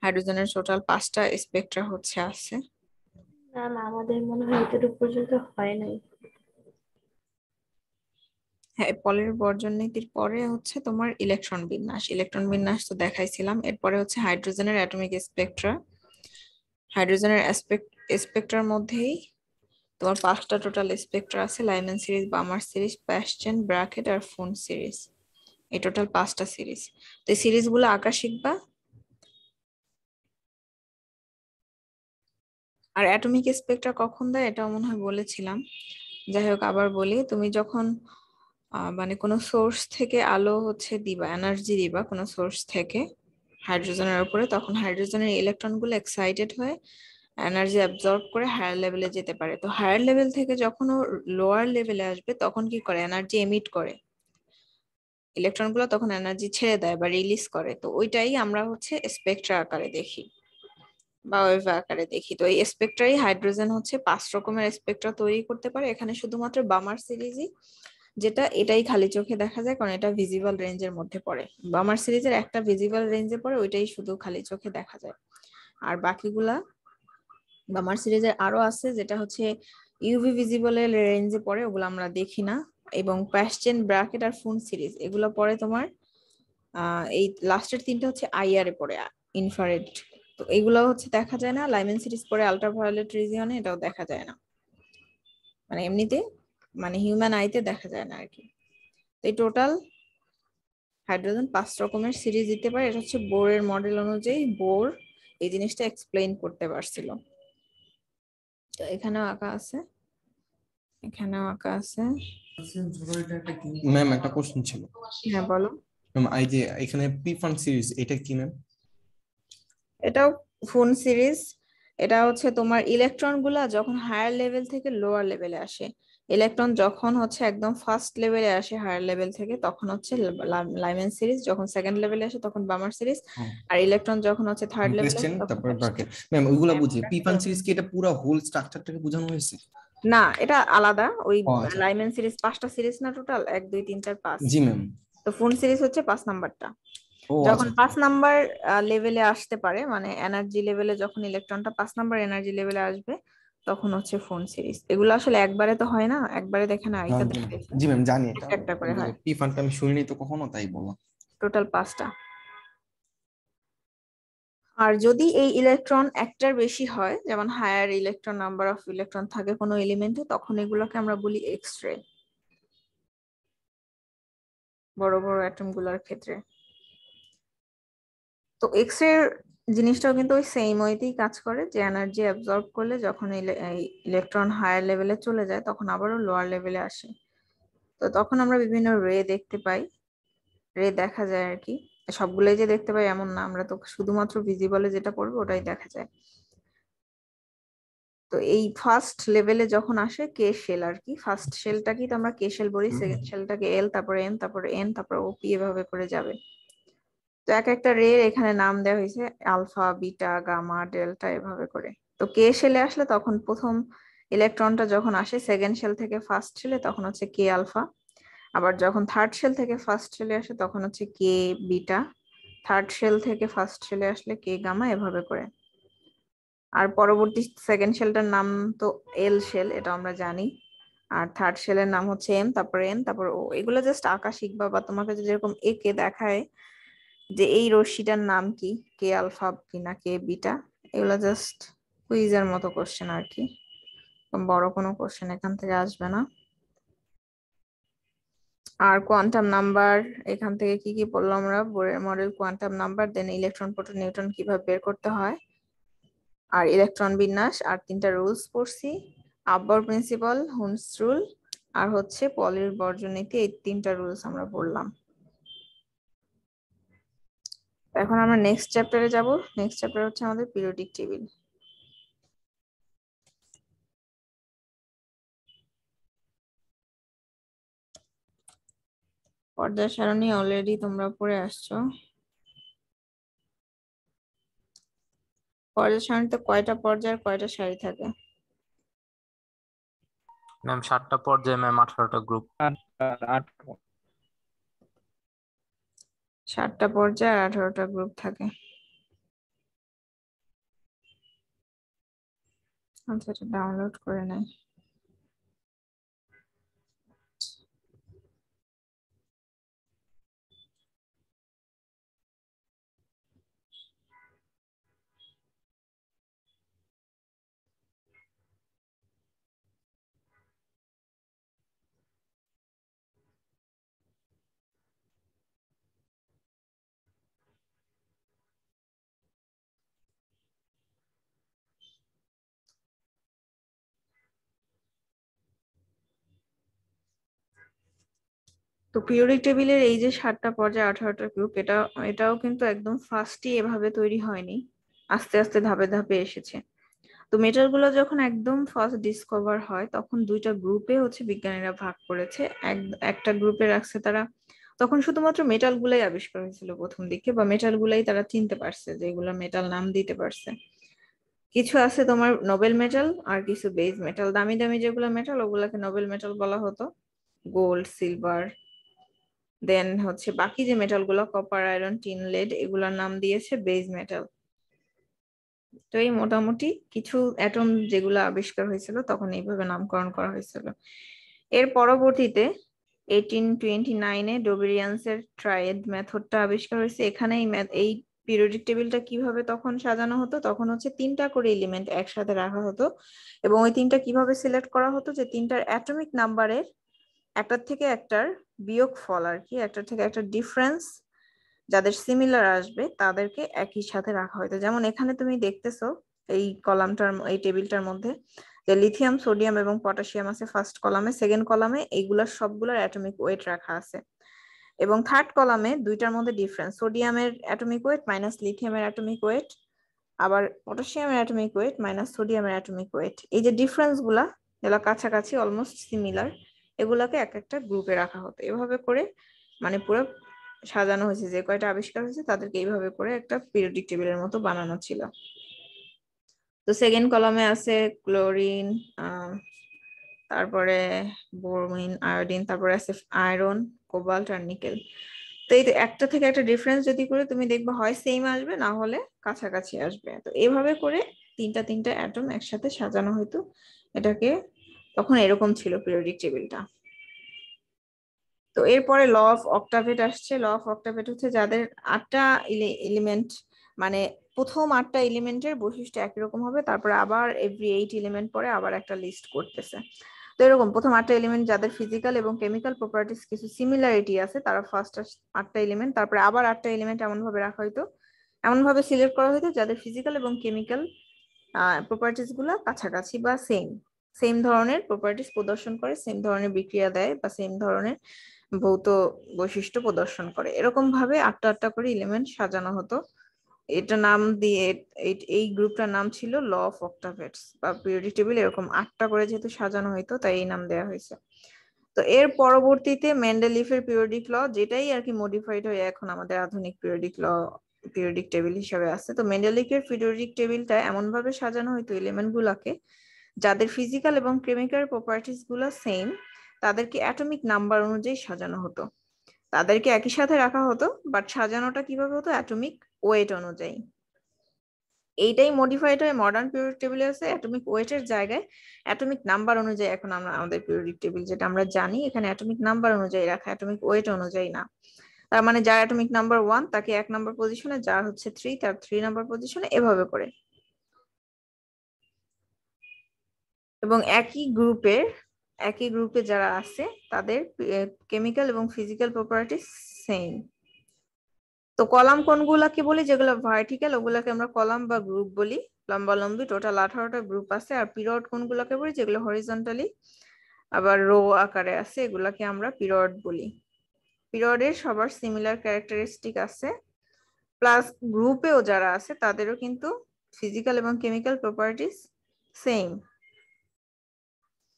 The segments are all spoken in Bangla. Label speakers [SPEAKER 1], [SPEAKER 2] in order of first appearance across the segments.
[SPEAKER 1] হাইড্রোজেনের টোটাল 5টা স্পেকট্রা হচ্ছে আছে।
[SPEAKER 2] ম্যাম আমাদের মনে হয় এতটুকু পর্যন্ত হয় নাই।
[SPEAKER 1] হ্যাঁ, পলির বর্জন নীতির পরে হচ্ছে তোমার ইলেকট্রন বিন্যাস। ইলেকট্রন বিন্যাস তো দেখাইছিলাম। এরপরে হচ্ছে হাইড্রোজেনের অ্যাটমিক স্পেকট্রা। হাইড্রোজেনের স্পেকট্রার মধ্যেই তোমার 5টা টোটাল স্পেকট্রা আছে: লাইম্যান সিরিজ, বামার সিরিজ, প্যাসচেন, ব্র্যাকেট আর ফুন সিরিজ। এই টোটাল 5টা সিরিজ। তো এই সিরিজগুলো আঁকা শিখবা। আর অ্যাটমিক স্পেকট্রা কখন দেয় এটাও মনে হয় বলেছিলাম। যাই হোক, আবার বলি, তুমি যখন মানে কোনো সোর্স থেকে আলো হচ্ছে দিবা, এনার্জি দিবা কোনো সোর্স থেকে হাইড্রোজেনের উপরে, তখন হাইড্রোজেনের ইলেকট্রনগুলো এক্সাইটেড হয়ে এনার্জি অ্যাবজর্ব করে হায়ার লেভেলে যেতে পারে। তো হায়ার লেভেল থেকে যখন ও লোয়ার লেভেলে আসবে তখন কি করে, এনার্জি এমিট করে। ইলেকট্রনগুলো তখন এনার্জি ছেড়ে দেয় বা রিলিজ করে। তো ওইটাই আমরা হচ্ছে স্পেকট্রা আকারে দেখি বা ওয়েভ আকারে দেখি। তো এই স্পেকট্রাই হাইড্রোজেন হচ্ছে 5 রকমের স্পেকট্রা তৈরি করতে পারে। এখানে শুধুমাত্র বামার সিরিজই যেটা, এটাই খালি চোখে দেখা যায় কারণ এটা ভিজিবল রেঞ্জের মধ্যে পড়ে। বামার সিরিজের একটা ভিজিবল রেঞ্জে পড়ে, ওইটাই শুধু খালি চোখে দেখা যায়। আর বাকিগুলা, বামার সিরিজের আরো আছে যেটা হচ্ছে ইউভি ভিজিবলের রেঞ্জে পড়ে, ওগুলো আমরা দেখি না। এবং প্যাসচেন, ব্র্যাকেট আর ফুন সিরিজ এগুলো পড়ে তোমার এই লাস্টের 3টা হচ্ছে আইআর এ পড়ে, ইনফ্রারেড। তো এগুলো হচ্ছে দেখা যায় না। লাইমেন সিরিজ পড়ে আল্ট্রাভায়োলেট রিজিয়নে, এটাও দেখা যায় না, মানে এমনিতে, মানে হিউম্যান আইতে দেখা যায় না আর কি। তো এই টোটাল হাইড্রোজেন 5 রকমের সিরিজ দিতে পারে। এটা হচ্ছে বোরের মডেল অনুযায়ী বোর এই জিনিসটা এক্সপ্লেইন করতে পারছিল। তো এখানেও আঁকা আছে, এখানেও আঁকা আছে।
[SPEAKER 3] ম্যাম একটা কোশ্চেন ছিল।
[SPEAKER 1] হ্যাঁ বলো।
[SPEAKER 3] ম্যাম এই যে এখানে পিফান সিরিজ এটা কি ম্যাম?
[SPEAKER 1] এটাও ফোন সিরিজ। এটা হচ্ছে তোমার ইলেকট্রন গুলা যখন হায়ার লেভেল থেকে লোয়ার লেভেলে আসে, ইলেকট্রন যখন হচ্ছে একদম ফার্স্ট লেভেলে আসে হায়ার লেভেল থেকে তখন হচ্ছে লাইমেন সিরিজ, যখন সেকেন্ড লেভেলে আসে তখন বামার সিরিজ, আর ইলেকট্রন যখন হচ্ছে থার্ড লেভেলে
[SPEAKER 3] কোশ্চেন
[SPEAKER 1] আসে তখন
[SPEAKER 3] তারপর
[SPEAKER 1] হচ্ছে।
[SPEAKER 3] ব্র্যাকেট। ম্যাম ওইগুলা
[SPEAKER 1] হ্যাঁ,
[SPEAKER 3] বুঝি, পিফান সিরিজ কি এটা পুরো হোল স্ট্রাকচারটাকে বোঝানো হয়েছে?
[SPEAKER 1] না, এটা আলাদা। ওই
[SPEAKER 3] ও আচ্ছা,
[SPEAKER 1] লাইমেন সিরিজ 5টা সিরিজ না টোটাল, 1 2 3 4 5।
[SPEAKER 3] জি ম্যাম।
[SPEAKER 1] তো ফোন সিরিজ হচ্ছে 5 নাম্বারটা।
[SPEAKER 3] ও
[SPEAKER 1] যখন
[SPEAKER 3] আচ্ছা
[SPEAKER 1] 5 নাম্বার লেভেলে আসতে পারে, মানে এনার্জি লেভেলে যখন ইলেকট্রনটা 5 নাম্বার এনার্জি লেভেলে আসবে তখন হচ্ছে ফোন সিরিজ। এগুলো আসলে একবারে তো হয় না, একবারে দেখে না, এটা
[SPEAKER 3] জি
[SPEAKER 1] দেখাইছে
[SPEAKER 3] জি ম্যাম, জানি এটা।
[SPEAKER 1] একটা একটা করে
[SPEAKER 3] কিন্তু
[SPEAKER 1] হয়।
[SPEAKER 3] পিফানটা আমি শুনিনি তো কখনো, তাই বলো।
[SPEAKER 1] টোটাল 5টা। আর যদি এই ইলেকট্রন একটার বেশি হয়, যেমন higher electron number of electron থাকে কোনো এলিমেন্টে, তখন এগুলোকে আমরা বলি এক্স রে, বড় বড় অ্যাটম গুলার ক্ষেত্রে। তো এক্স রে জিনিসটাও কিন্তু ওই সেম ওয়েতেই কাজ করে, যে এনার্জি অ্যাবজর্ব করলে যখন ইলেকট্রন হায়ার লেভেলে চলে যায় তখন আবারও লোয়ার লেভেলে আসে। তো তখন আমরা বিভিন্ন রে দেখতে পাই, রে দেখা যায় আর কি। সবগুলোই যে দেখতে পাই এমন না, আমরা তো শুধুমাত্র ভিজিবলে যেটা পড়বো ওটাই দেখা যায়। তো এই ফার্স্ট লেভেলে যখন আসে কে শেল আর কি, ফার্স্ট শেলটাকেই তো আমরা কে শেল বলি, সেকেন্ড শেলটাকে এল, তারপরে এম, তারপরে এন, তারপরে ওপি, এভাবে করে যাবে। তো এক একটা রে এখানে নাম দেওয়া হয়েছে, আলফা, বিটা, গামা, ডেল্টা, এভাবে করে। তো কে শেলে আসলে তখন প্রথম ইলেকট্রনটা যখন আসে সেকেন্ড শেল থেকে ফার্স্ট শেলে তখন হচ্ছে কে আলফা। আবার যখন থার্ড শেল থেকে ফার্স্ট শেলে আসে তখন হচ্ছে কে বিটা। থার্ড শেল থেকে ফার্স্ট শেলে আসলে কে গামা, এভাবে করে। আর পরবর্তী সেকেন্ড শেলটার নাম তো এল শেল, এটা আমরা জানি। আর থার্ড শেলের নাম হচ্ছে এম, তারপর এন, তারপর ও। এগুলো জাস্ট আঁকা শিখবা, বা তোমাকে যদি এরকম একে দেখায় যে এই রশ্মিটার নাম কি, কে আলফা কিনা কে বিটা, এগুলো জাস্ট কুইজের মতো কোশ্চেন আর কি, বড় কোনো কোশ্চেন এখান থেকে আসবে না। আর কোয়ান্টাম নাম্বার, এখান থেকে কি কি বললাম আমরা, বোরের মডেল, কোয়ান্টাম নাম্বার, দেন ইলেকট্রন, প্রোটন, নিউট্রন কিভাবে বের করতে হয়, আর ইলেকট্রন বিন্যাস, আর 3টা রুলস পড়ছি: আব্বর প্রিন্সিপাল, হুনস রুল, আর হচ্ছে পলির বর্জন নীতি। এই 3টা রুলস আমরা পড়লাম। এখন আমরা নেক্সট চ্যাপ্টারে যাব। নেক্সট চ্যাপ্টার হচ্ছে আমাদের পিরিয়ডিক টেবিল। পর্যায় সারণী অলরেডি তোমরা পড়ে আসছো। পর্যায় সারণীতে কয়টা পর্যায়ের কয়টা সারি থাকে?
[SPEAKER 4] ম্যাম 7টা পর্যায়ে ম্যাম 18টা গ্রুপ।
[SPEAKER 1] 7টা পর্যায়ে আর 18টা গ্রুপ থাকে। আচ্ছা, এটা ডাউনলোড করে নেই। তো পিরিয়ডিক টেবিলের এই যে 7টা পর্যায় 18টা গ্রুপ, এটাও কিন্তু একদম ফার্স্টই এভাবে তৈরি হয়নি, আস্তে আস্তে ধাপে ধাপে এসেছে। তো মেটাল গুলো যখন একদম ফার্স্ট ডিসকভার হয় তখন দুইটা গ্রুপে হচ্ছে বিজ্ঞানীরা ভাগ করেছে। একটা গ্রুপে রাখছে তারা, তখন শুধুমাত্র মেটাল গুলাই আবিষ্কার হয়েছিল প্রথম দিকে, বা মেটাল গুলাই তারা চিনতে পারছে, যেগুলো মেটাল নাম দিতে পারছে। কিছু আছে তোমার নোবেল মেটাল, আর কিছু বেস মেটাল। দামি দামি যেগুলো মেটাল ওগুলাকে নোবেল মেটাল বলা হতো, গোল্ড, সিলভার। দেন হচ্ছে বাকি যে মেটাল গুলো কপার, আয়রন, টিন, লেড, এগুলোর নাম দিয়েছে বেস মেটাল। তো এই মোটামুটি কিছু অ্যাটম যেগুলো আবিষ্কার হয়েছিল তখন এইভাবে নামকরণ করা হয়েছিল। এর পরবর্তীতে 1829-এ ডোবেরিয়ান্সের ট্রায়েড মেথডটা আবিষ্কার হয়েছে। এখানে এই পিরিয়ডিক টেবিলটা কিভাবে তখন সাজানো হতো, তখন হচ্ছে 3টা করে এলিমেন্ট একসাথে রাখা হতো, এবং ওই 3টা কিভাবে সিলেক্ট করা হতো, যে 3টার অ্যাটমিক নাম্বারের একটার থেকে একটার বিয়োগ ফল আর কি, একটার থেকে একটা ডিফারেন্স যাদের সিমিলার আসবে তাদেরকে একই সাথে রাখা হয়তো। যেমন এখানে তুমি দেখতেছো এই কলামটার, এই টেবিলটার মধ্যে যে লিথিয়াম, সোডিয়াম এবং পটাশিয়াম আছে ফার্স্ট কলামে, সেকেন্ড কলামে এইগুলার সবগুলোর অ্যাটমিক ওয়েট রাখা আছে, এবং থার্ড কলামে দুইটার মধ্যে ডিফারেন্স, সোডিয়ামের অ্যাটমিক ওয়েট মাইনাস লিথিয়ামের অ্যাটমিক ওয়েট, আবার পটাশিয়ামের অ্যাটমিক ওয়েট মাইনাস সোডিয়ামের অ্যাটমিক ওয়েট। এই যে ডিফারেন্স গুলা, যেগুলো কাছাকাছি অলমোস্ট সিমিলার, এগুলাকে এক একটা গ্রুপে রাখা হতো। এভাবে করে মানে পুরো সাজানো হয়েছে, যে কয়টা আবিষ্কার হয়েছে তাদেরকে এইভাবে করে একটা পিরিয়ডিক টেবিলের মতো বানানো ছিল। তো সেকেন্ড কলামে আছে ক্লোরিন, তারপরে ব্রোমিন, আয়োডিন, তারপরে আছে আয়রন, কোবাল্ট আর নিকেল। তো এই একটা থেকে একটা ডিফারেন্স যদি করে তুমি দেখবে হয় সেম আসবে, না হলে কাছাকাছি আসবে। তো এভাবে করে তিনটা তিনটা অ্যাটম একসাথে সাজানো হতো এটাকে, তখন এরকম ছিল পিরিয়ডিক টেবিলটা। তো এরপরে ল অফ অক্টাভেট আসছে। ল অফ অক্টাভেট হচ্ছে যাদের 8টা এলিমেন্ট, মানে প্রথম 8টা এলিমেন্টের বৈশিষ্ট্য একই রকম হবে, তারপরে আবার এভরি 8 এলিমেন্ট পরে আবার একটা লিস্ট করতেছে। তো এরকম প্রথম 8টা এলিমেন্ট যাদের ফিজিক্যাল এবং কেমিক্যাল প্রপার্টিস কিছু সিমিলারিটি আছে তারা ফার্স্ট 8টা এলিমেন্ট, তারপরে আবার 8টা এলিমেন্ট এমন ভাবে রাখা হইতো, এমন ভাবে সিলেক্ট করা হইতো যাদের ফিজিক্যাল এবং কেমিক্যাল প্রপার্টিস গুলা কাছাকাছি বা সেম, সেম ধরনের প্রপার্টিস প্রদর্শন করে, সেম ধরনের বিক্রিয়া দেয়, বা সেম ধরনের ভৌত বৈশিষ্ট্য প্রদর্শন করে। এরকম ভাবে 8টা করে এলিমেন্ট সাজানো হতো। এটা নাম দিয়ে এই গ্রুপটার নাম ছিল ল অফ অক্টাভেটস বা পিরিয়ডিক টেবিল। এরকম 8টা করে যেহেতু সাজানো হইতো তাই এই নাম দেওয়া হয়েছে। তো এর পরবর্তীতে মেন্ডেলিফের পিরিয়ডিক ল, যেটাই আর কি মডিফাইড হয়ে এখন আমাদের আধুনিক পিরিয়ডিক ল, পিরিয়ডিক টেবিল হিসেবে আছে। তো মেন্ডেলিফের পিরিয়ডিক টেবিলটা এমন ভাবে সাজানো হইতো এলিমেন্ট গুলাকে যাদের ফিজিক্যাল এবং কেমিক্যাল প্রপার্টিস গুলো সেম, তাদেরকে অ্যাটমিক নাম্বার অনুযায়ী সাজানো হতো, তাদেরকে একই সাথে রাখা হতো, বাট সাজানোটা কিভাবে হতো অ্যাটমিক ওয়েট অনুযায়ী। এইটাই মডিফাইড হয়ে মডার্ন পিরিয়ডিক টেবিলে আছে, অ্যাটমিক ওয়েটের জায়গায় অ্যাটমিক নাম্বার অনুযায়ী এখন আমরা আমাদের পিরিয়ডিক টেবিল যেটা আমরা জানি, এখানে অ্যাটমিক নাম্বার অনুযায়ী রাখা, অ্যাটমিক ওয়েট অনুযায়ী না। তার মানে যার অ্যাটমিক নাম্বার 1 তাকে 1 নম্বর পজিশনে, যার হচ্ছে 3 তার 3 নম্বর পজিশনে, এভাবে করে। এবং একই গ্রুপে যারা আছে তাদের কেমিক্যাল এবং ফিজিক্যাল প্রপার্টি সেম। তো কলাম কোনগুলাকে বলি, যেগুলো ভার্টিক্যাল ওগুলাকে আমরা কলাম বা গ্রুপ বলি, লম্বালম্বি টোটাল 18টা গ্রুপ আছে। আর পিরিয়ড কোনগুলাকে বলি, যেগুলো হরিজন্টালি আবার রো আকারে আছে, এগুলাকে আমরা পিরিয়ড বলি। পিরিয়ডের সবার সিমিলার ক্যারেক্টারিস্টিক আছে, প্লাস গ্রুপেও যারা আছে তাদেরও কিন্তু ফিজিক্যাল এবং কেমিক্যাল প্রপার্টিস সেম।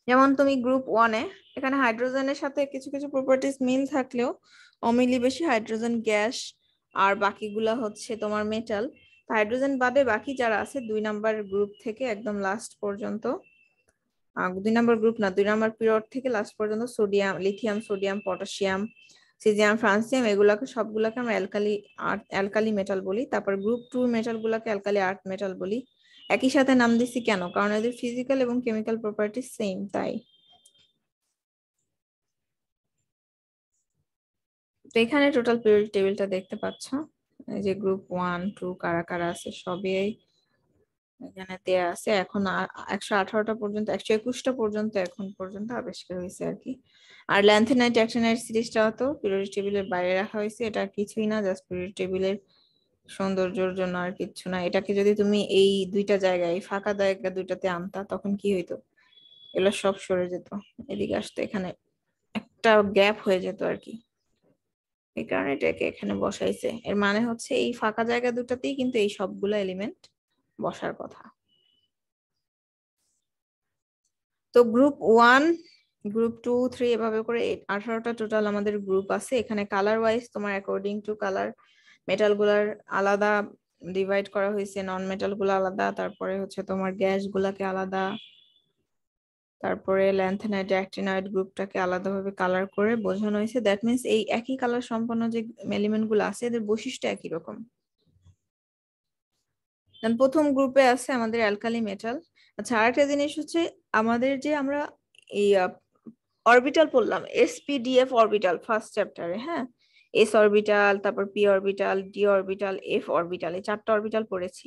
[SPEAKER 1] যেমন তুমি গ্রুপ 1-এ এখানে হাইড্রোজেনের সাথে কিছু কিছু প্রপার্টিস মিল থাকলেও অমিলি বেশি হাইড্রোজেন গ্যাস, আর বাকিগুলা হচ্ছে তোমার মেটাল। হাইড্রোজেন বাদে বাকি যারা আছে 2 নাম্বার গ্রুপ থেকে একদম লাস্ট পর্যন্ত, 2 নাম্বার গ্রুপ না 2 নাম্বার পিরিয়ড থেকে লাস্ট পর্যন্ত sodium, lithium, sodium, potassium, caesium, francium, এগুলাকে সবগুলাকে আমরা অ্যালকালি মেটাল বলি। তারপর গ্রুপ 2 মেটাল গুলাকে অ্যালকালি আর্থ মেটাল বলি। একই সাথে নাম দিছি কেন? কারণ এদের ফিজিক্যাল এবং কেমিক্যাল প্রপার্টি সেম, তাই। তো এখানে টোটাল পিরিয়ডিক টেবিলটা দেখতে পাচ্ছ, এই যে গ্রুপ 1 2 কারা কারা আছে সবই এখানে দেয়া আছে। এখন 118টা পর্যন্ত, 121টা পর্যন্ত এখন পর্যন্ত আবিষ্কার হয়েছে আর কি। আর ল্যান্থেনাইট অ্যাক্টিনাইট সিরিজটা তো পিরিয়ডিক টেবিলের বাইরে রাখা হয়েছে, এটা কিছুই না, জাস্ট পিরিয়ডিক টেবিলের সৌন্দর্যের জন্য, আর কিচ্ছু না। এটাকে যদি তুমি এই দুইটা জায়গায়, এই ফাঁকা জায়গা দুইটাতে আনতা, তখন কি হইতো? এগুলো সব সরে যেত, এদিকে আসতো, এখানে একটা গ্যাপ হয়ে যেত আর কি। এই কারণে এটাকে এখানে বসাইছে। এর মানে হচ্ছে এই ফাঁকা জায়গা দুটাতেই কিন্তু এই সবগুলো এলিমেন্ট বসার কথা। তো গ্রুপ 1 গ্রুপ 2 3 এভাবে করে 18টা টোটাল আমাদের গ্রুপ আছে। এখানে কালার ওয়াইজ তোমার অ্যাকর্ডিং টু কালার মেটাল গুলার আলাদা ডিভাইড করা হয়েছে, নন মেটাল গুলো আলাদা, তারপরে হচ্ছে তোমার গ্যাস গুলাকে আলাদা, তারপরে ল্যান্থেনাইট অ্যাক্টিনাইট গ্রুপটাকে আলাদাভাবে কালার করে বোঝানো হয়েছে। দ্যাট মিনস এই একই কালার সম্পন্ন যে এলিমেন্ট গুলো আছে এদের বৈশিষ্ট্য একই রকম। প্রথম গ্রুপে আছে আমাদের অ্যালকালি মেটাল। আচ্ছা, আরেকটা জিনিস হচ্ছে, আমাদের যে আমরা এই অরবিটাল পড়লাম, এসপিডিএফ অরবিটাল ফার্স্ট চ্যাপ্টারে, হ্যাঁ, এস অরবিটাল, তারপর P orbital, D orbital, F orbital, এই 4টা অরবিটাল পড়েছি।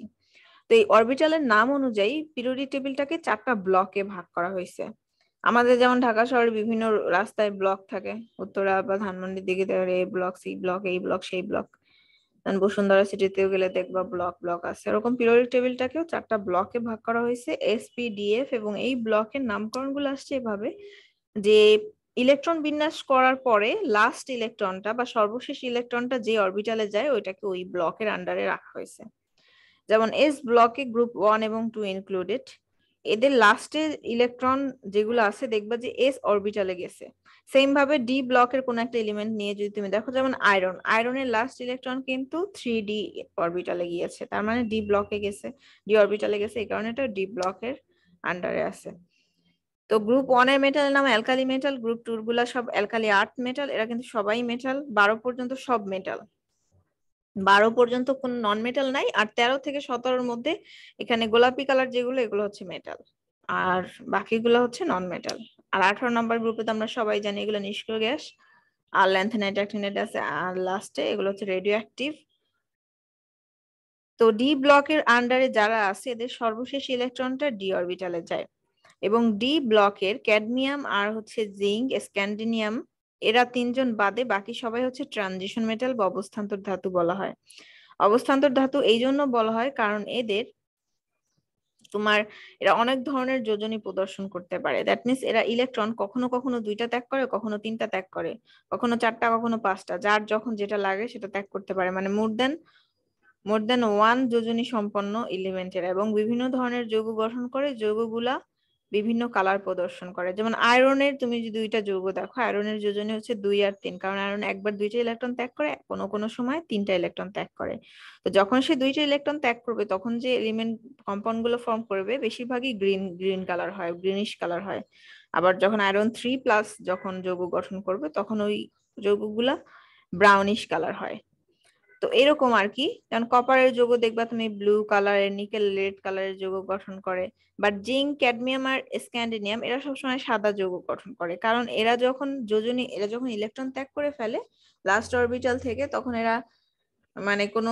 [SPEAKER 1] তো এই অরবিটালের নাম অনুযায়ী পিরিয়ডিক টেবিলটাকে 4টা ব্লকে ভাগ করা হয়েছে। আমাদের যেমন ঢাকা শহরে বিভিন্ন রাস্তায় ব্লক থাকে, উত্তরা বা ধানমন্ডির দিকে দেখলে এ ব্লক, সি ব্লক, এই ব্লক, সেই ব্লক, বসুন্ধরা সিটিতেও গেলে দেখবা ব্লক ব্লক আছে। এরকম পিরিয়ডিক টেবিলটাকেও 4টা ব্লকে ভাগ করা হয়েছে, এসপিডিএফ। এবং এই ব্লকের নামকরণ গুলো আসছে এভাবে যে ইলেকট্রন বিন্যাস করার পরে লাস্ট ইলেকট্রনটা বা সর্বশেষ ইলেকট্রনটা যে অরবিটালে যায় ওইটাকে ওই ব্লকের আন্ডারে রাখা হয়েছে। যেমন এস ব্লকে গ্রুপ 1 এবং 2 ইনক্লুডেড। এদের লাস্টের ইলেকট্রন যেগুলো আছে দেখবা যে এস অরবিটালে গেছে। সেম ভাবে ডি ব্লকের কোন একটা এলিমেন্ট নিয়ে যদি তুমি দেখো, যেমন আয়রন, আয়রনের লাস্ট ইলেকট্রন কিন্তু 3D অরবিটালে গিয়েছে, তার মানে ডি ব্লকে গেছে, ডি অরবিটালে গেছে, এই কারণে এটা ডি ব্লকের আন্ডারে আছে। তো গ্রুপ 1 এর মেটাল নাম অ্যালকালি মেটাল, গ্রুপ 2 গুলা সব অ্যালকালি আর্থ মেটাল, এরা কিন্তু সবাই মেটাল। 12 পর্যন্ত সব মেটাল, 12 পর্যন্ত কোন নন মেটাল নাই। আর 13 থেকে 17-র মধ্যে এখানে গোলাপি কালার যেগুলো, এগুলো হচ্ছে মেটাল, আর বাকিগুলো হচ্ছে নন মেটাল। আর 18 নম্বর গ্রুপে তো আমরা সবাই জানি এগুলো নিষ্ক্রিয় গ্যাস, আর ল্যান্থেনাইট অ্যাক্টিনাইট আছে, আর লাস্টে এগুলো হচ্ছে রেডিও অ্যাক্টিভ। তো ডি ব্লকের আন্ডারে যারা আছে এদের সর্বশেষ ইলেকট্রনটা ডি অরবিটালে যায়। এবং ডি ব্লকের ক্যাডমিয়াম আর হচ্ছে জিঙ্ক, স্ক্যান্ডিনিয়াম, এরা 3জন বাদে বাকি সবাই হচ্ছে ট্রানজিশন মেটাল বা অবস্থান্তর ধাতু বলা হয়। অবস্থান্তর ধাতু এই জন্য বলা হয় কারণ এদের তোমার এরা অনেক ধরনের যোজনী প্রদর্শন করতে পারে। দ্যাট মিনস এরা ইলেকট্রন কখনো কখনো 2টা ত্যাগ করে, কখনো 3টা ত্যাগ করে, কখনো 4টা, কখনো 5টা, যার যখন যেটা লাগে সেটা ত্যাগ করতে পারে। মানে মোর দেন 1 যোজনী সম্পন্ন এলিমেন্টের, এবং বিভিন্ন ধরনের যৌগ গঠন করে, যৌগগুলা বিভিন্ন কালার প্রদর্শন করে। যেমন আয়রনের তুমি যদি 2টা যৌগ দেখো, আয়রনের যোজনী হচ্ছে 2 আর 3, কারণ আয়রন একবার 2টা ইলেকট্রন ত্যাগ করে, কোনো কোনো সময় 3টা ইলেকট্রন ত্যাগ করে। তো যখন সে 2টা ইলেকট্রন ত্যাগ করবে তখন যে এলিমেন্ট কম্পাউন্ড গুলো ফর্ম করবে বেশিরভাগই গ্রিন গ্রিন কালার হয়, গ্রিনিশ কালার হয়। আবার যখন আয়রন 3+ যখন যৌগ গঠন করবে তখন ওই যৌগগুলা ব্রাউনিশ কালার হয়। তো এরকম আর কি। যেমন কপারের যৌগ দেখবা তুমি ব্লু কালারের, নিকেল রেড কালারের যৌগ গঠন করে। বাট জিঙ্ক, ক্যাডমিয়াম আর স্ক্যান্ডিনিয়াম এরা সবসময় সাদা যৌগ গঠন করে, কারণ এরা যখন ইলেকট্রন ত্যাগ করে ফেলে লাস্ট অরবিটাল থেকে, তখন এরা মানে কোনো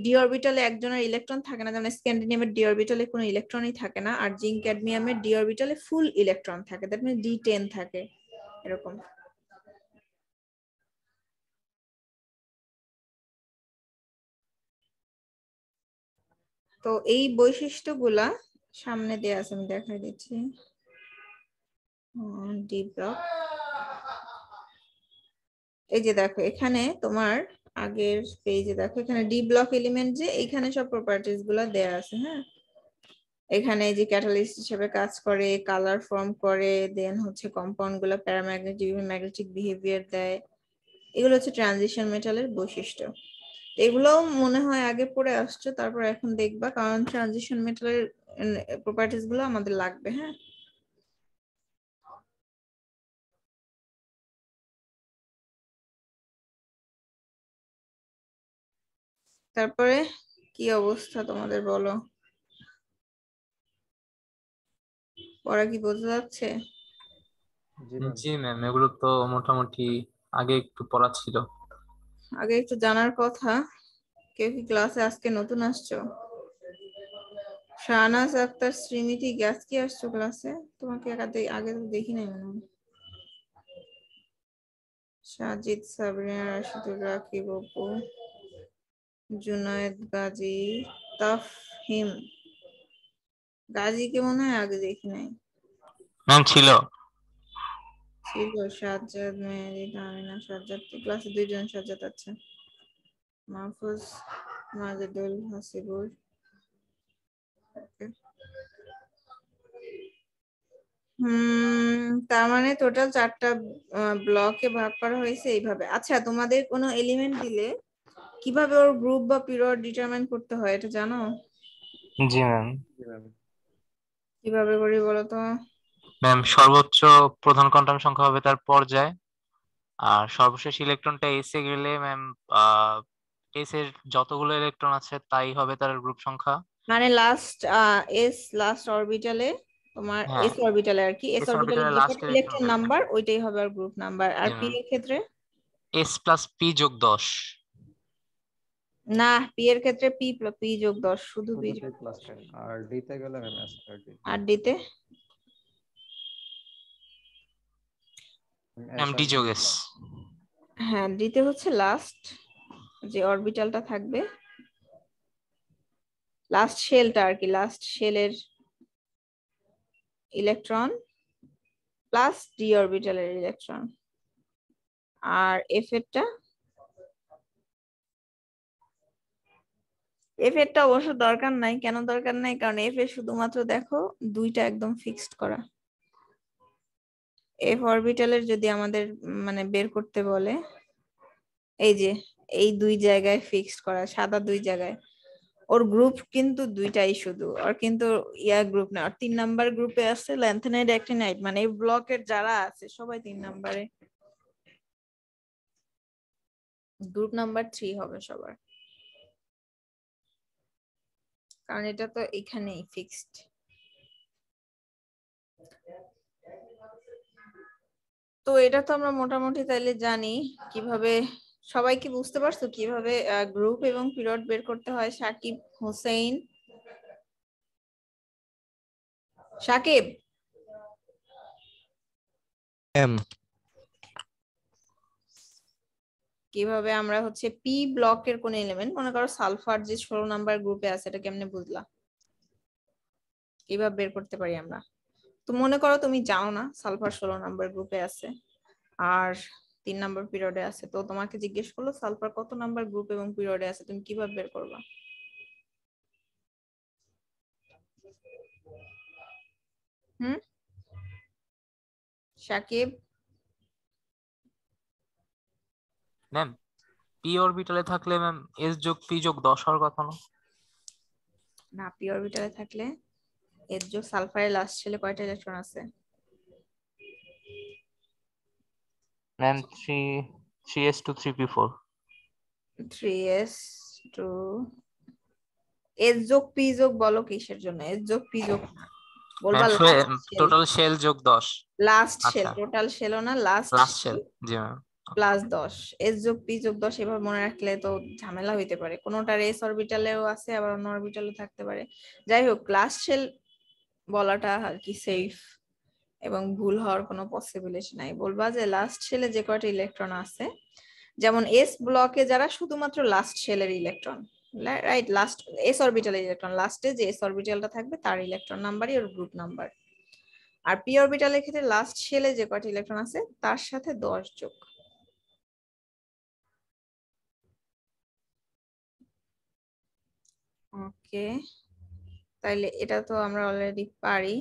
[SPEAKER 1] ডি অরবিটালে একজনের ইলেকট্রন থাকে না। যেমন স্ক্যান্ডিনিয়ামের ডি অরবিটালে কোনো ইলেকট্রনই থাকে না, আর জিঙ্ক ক্যাডমিয়ামের ডি অরবিটালে ফুল ইলেকট্রন থাকে, দ্যাট মিনস D10 থাকে, এরকম। তো এই বৈশিষ্ট্যগুলা সামনে দেয়া আছে, আমি দেখাই দিচ্ছি। ডি ব্লক, এই যে দেখো এখানে তোমার আগের পেজে দেখো, এখানে ডি ব্লক এলিমেন্ট যে এইখানে সব প্রপার্টিজ গুলা দেয়া আছে, হ্যাঁ। এখানে যে ক্যাটালিস্ট হিসেবে কাজ করে, কালার ফর্ম করে, দেন হচ্ছে কম্পাউন্ড গুলা প্যারাম্যাগনেটিক ম্যাগনেটিক বিহেভিয়ার দেয়, এগুলো হচ্ছে ট্রানজিশন মেটালের বৈশিষ্ট্য। এগুলো মনে হয় আগে পড়ে আসছো, তারপর এখন দেখবা, কারণ ট্রানজিশন মেটালের প্রপার্টিজ গুলো আমাদের লাগবে, হ্যাঁ। তারপরে কি অবস্থা তোমাদের বলো? পড়া কি বোঝা যাচ্ছে?
[SPEAKER 4] জি ম্যাম, এগুলো তো মোটামুটি আগে একটু পড়া ছিল।
[SPEAKER 1] আগে একটু জানার কথা। কেউ কি ক্লাসে আজকে নতুন আসছো? শাহনাজ আক্তার, শ্রীনিধি, গ্যাস কি আসছো ক্লাসে? তোমাকে আগে তো দেখি নাই মনে হয়। সাজিদ, সাবরিনা, রাশিদুর, রাকিব, অপু, জুনায়েদ, গাজী, তাফহিম। গাজীকে মনে হয় আগে দেখি নাই।
[SPEAKER 4] ম্যাম ছিল।
[SPEAKER 1] ছিল সাজ্জাদ, মেহেদি, তাহমিনা। সাজ্জাদ ক্লাসে 2 জন সাজ্জাদ আছে। মাহফুজ, মাজেদুল, হাসিবুর। তার মানে টোটাল 4টা ব্লকে ভাগ করা হয়েছে এইভাবে। আচ্ছা, তোমাদের কোনো এলিমেন্ট দিলে কিভাবে ওর গ্রুপ বা পিরিয়ড ডিটারমাইন করতে হয় এটা জানো?
[SPEAKER 4] জি ম্যাম।
[SPEAKER 1] কিভাবে করি বলো তো?
[SPEAKER 4] ম্যাম সর্বোচ্চ প্রধান কোয়ান্টাম সংখ্যা হবে তার পর্যায়, আর সর্বশেষ ইলেকট্রনটা এসে গেলে ম্যাম এস এর যতগুলো ইলেকট্রন আছে তাই হবে তার গ্রুপ সংখ্যা।
[SPEAKER 1] মানে লাস্ট অরবিটালে, তোমার
[SPEAKER 4] হ্যাঁ,
[SPEAKER 1] এস অরবিটালে আর কি, এস
[SPEAKER 4] এস
[SPEAKER 1] অরবিটালে
[SPEAKER 4] অরবিটালের
[SPEAKER 1] যে
[SPEAKER 4] লাস্ট
[SPEAKER 1] কটা ইলেকট্রন
[SPEAKER 4] ইলেকট্রনটা
[SPEAKER 1] নাম্বার ওইটাই হবে আর গ্রুপ নাম্বার। আর
[SPEAKER 4] জি
[SPEAKER 1] পি
[SPEAKER 4] ম্যাম
[SPEAKER 1] এর ক্ষেত্রে?
[SPEAKER 4] এস প্লাস পি যোগ 10।
[SPEAKER 1] না, পি এর ক্ষেত্রে পি যোগ 10, শুধু পি যোগ 10।
[SPEAKER 5] আর ডিতে গেলে ম্যাম এস স্কয়ার ডি।
[SPEAKER 1] আর ডিতে?
[SPEAKER 4] ম্যাম ডি যোগ এস।
[SPEAKER 1] হ্যাঁ, ডিতে হচ্ছে লাস্ট যে অরবিটালটা থাকবে, লাস্ট শেলটা আর কি, লাস্ট শেলের ইলেকট্রন প্লাস ডি অরবিটালের ইলেকট্রন। আর এফ এরটা অবশ্য দরকার নাই। কেন দরকার নাই? কারণ এফ এর শুধুমাত্র দেখো 2টা একদম ফিক্সড করা। এফ অরবিটালের যদি আমাদের মানে বের করতে বলে, এই যে এই 2 জায়গায় ফিক্সড করা, সাদা 2 জায়গায়। ওর গ্রুপ কিন্তু 2টাই শুধু, আর কিন্তু গ্রুপ না। আর 3 নাম্বার গ্রুপে আছে ল্যান্থেনাইড, অ্যাক্টিনাইড, মানে এই ব্লকের যারা আছে সবাই 3 নাম্বারে। গ্রুপ নাম্বার 3 হবে সবার, কারণ এটা তো এখানেই ফিক্সড। তো এটা তো আমরা মোটামুটি তাইলে জানি কিভাবে। সবাই কি বুঝতে পারছো কিভাবে গ্রুপ এবং পিরিয়ড বের করতে হয়? সাকিব, হোসেন, সাকিব, কিভাবে আমরা হচ্ছে পি ব্লকের কোন এলিমেন্ট, মনে করো সালফার যে 16 নাম্বার গ্রুপে আছে, এটা কেমনে বুঝলা? কিভাবে বের করতে পারি আমরা? তো মনে করো তুমি জানো না সালফার 16 নাম্বার গ্রুপে আছে আর 3 নাম্বার পিরিয়ডে আছে, তো তোমাকে জিজ্ঞেস করলো সালফার কত নাম্বার গ্রুপ এবং পিরিয়ডে আছে, তুমি কিভাবে বের করবা? সাকিব?
[SPEAKER 4] ম্যাম পি অরবিটালে থাকলে ম্যাম এস যোগ পি যোগ 10 হওয়ার কথা না?
[SPEAKER 1] না, পি অরবিটালে থাকলে এর যে সালফারের লাস্ট শেলে কয়টা ইলেকট্রন আছে?
[SPEAKER 4] Ma'am 3s2 3p4।
[SPEAKER 1] 3s2। S যোগ পি যোগ বলো কিসের জন্য? এস যোগ পি যোগ না, বলবা
[SPEAKER 4] ma'am
[SPEAKER 1] last shell.
[SPEAKER 4] Total shell যোগ 10।
[SPEAKER 1] লাস্ট শেল,
[SPEAKER 4] আচ্ছা,
[SPEAKER 1] টোটাল শেলও না, লাস্ট
[SPEAKER 4] লাস্ট
[SPEAKER 1] শেল
[SPEAKER 4] শেল। জি ম্যাম।
[SPEAKER 1] প্লাস 10। এস যোগ পি যোগ 10 এভাবে মনে রাখলে তো ঝামেলা হইতে পারে, কোনোটার এস অরবিটালেও আছে আবার অন্য অরবিটালে থাকতে পারে। যাই হোক, লাস্ট শেল বলাটা আর কি সেফ, এবং ভুল হওয়ার কোনো পসিবিলিটি নাই। বলবা যে লাস্ট শেলে যে কয়টা ইলেকট্রন আছে, যেমন এস ব্লকে যারা শুধুমাত্র লাস্ট শেলের ইলেকট্রন, রাইট, লাস্ট এস অরবিটালের ইলেকট্রন, লাস্টে যে এস অরবিটালটা থাকবে তার ইলেকট্রন নাম্বারই ওর গ্রুপ নাম্বার। আর পি অরবিটালের ক্ষেত্রে লাস্ট শেলে যে কয়টা ইলেকট্রন আছে তার সাথে 10 যোগ। ওকে, তাইলে এটা তো আমরা অলরেডি পারি।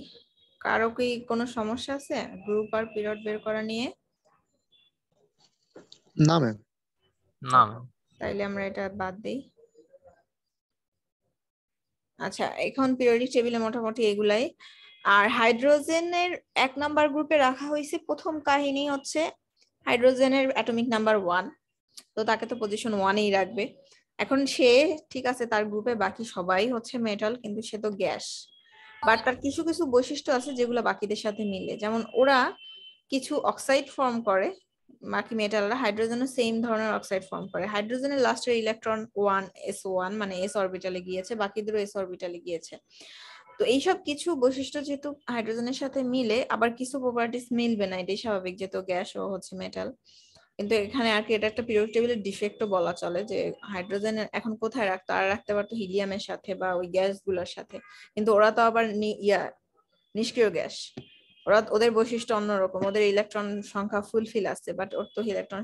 [SPEAKER 1] কারো কি কোনো সমস্যা আছে গ্রুপ আর পিরিয়ড বের করা নিয়ে?
[SPEAKER 5] না ম্যাম।
[SPEAKER 4] না ম্যাম।
[SPEAKER 1] তাইলে আমরা এটা বাদ দিই। আচ্ছা, এখন পিরিয়ডিক টেবিলে মোটামুটি এগুলাই। আর হাইড্রোজেনের 1 নাম্বার গ্রুপে রাখা হয়েছে, প্রথম কাহিনী হচ্ছে হাইড্রোজেনের অ্যাটমিক নাম্বার 1, তো তাকে তো পজিশন 1-এই রাখবে। এখন সে ঠিক আছে, তার গ্রুপে বাকি সবাই হচ্ছে মেটাল, কিন্তু সে তো গ্যাস। বাট তার কিছু কিছু বৈশিষ্ট্য আছে যেগুলো বাকিদের সাথে মিলে, যেমন ওরা কিছু অক্সাইড ফর্ম করে, বাকি মেটালরা হাইড্রোজেনের সেম ধরনের অক্সাইড ফর্ম করে। হাইড্রোজেনের লাস্টের ইলেকট্রন 1s1 মানে s অরবিটালে গিয়েছে, বাকিদেরও s অরবিটালে গিয়েছে। তো এইসব কিছু বৈশিষ্ট্য যেহেতু হাইড্রোজেনের সাথে মিলে, আবার কিছু প্রপার্টিস মিলবে না, এটাই স্বাভাবিক, যেহেতু গ্যাস ও হচ্ছে মেটাল। কিন্তু এখানে আর কি এটা একটা পিরিয়ডিক টেবিলের ডিফেক্টও বলা চলে, যে হাইড্রোজেন এখন কোথায় রাখতো, আর রাখতে পারতো হিলিয়ামের সাথে বা ওই গ্যাস গুলোর সাথে, কিন্তু ওরা তো আবার নিষ্ক্রিয় গ্যাস, ওদের বৈশিষ্ট্য অন্যরকম, ওদের ইলেকট্রন সংখ্যা ফুলফিল আছে, বাট ওর তো ইলেকট্রন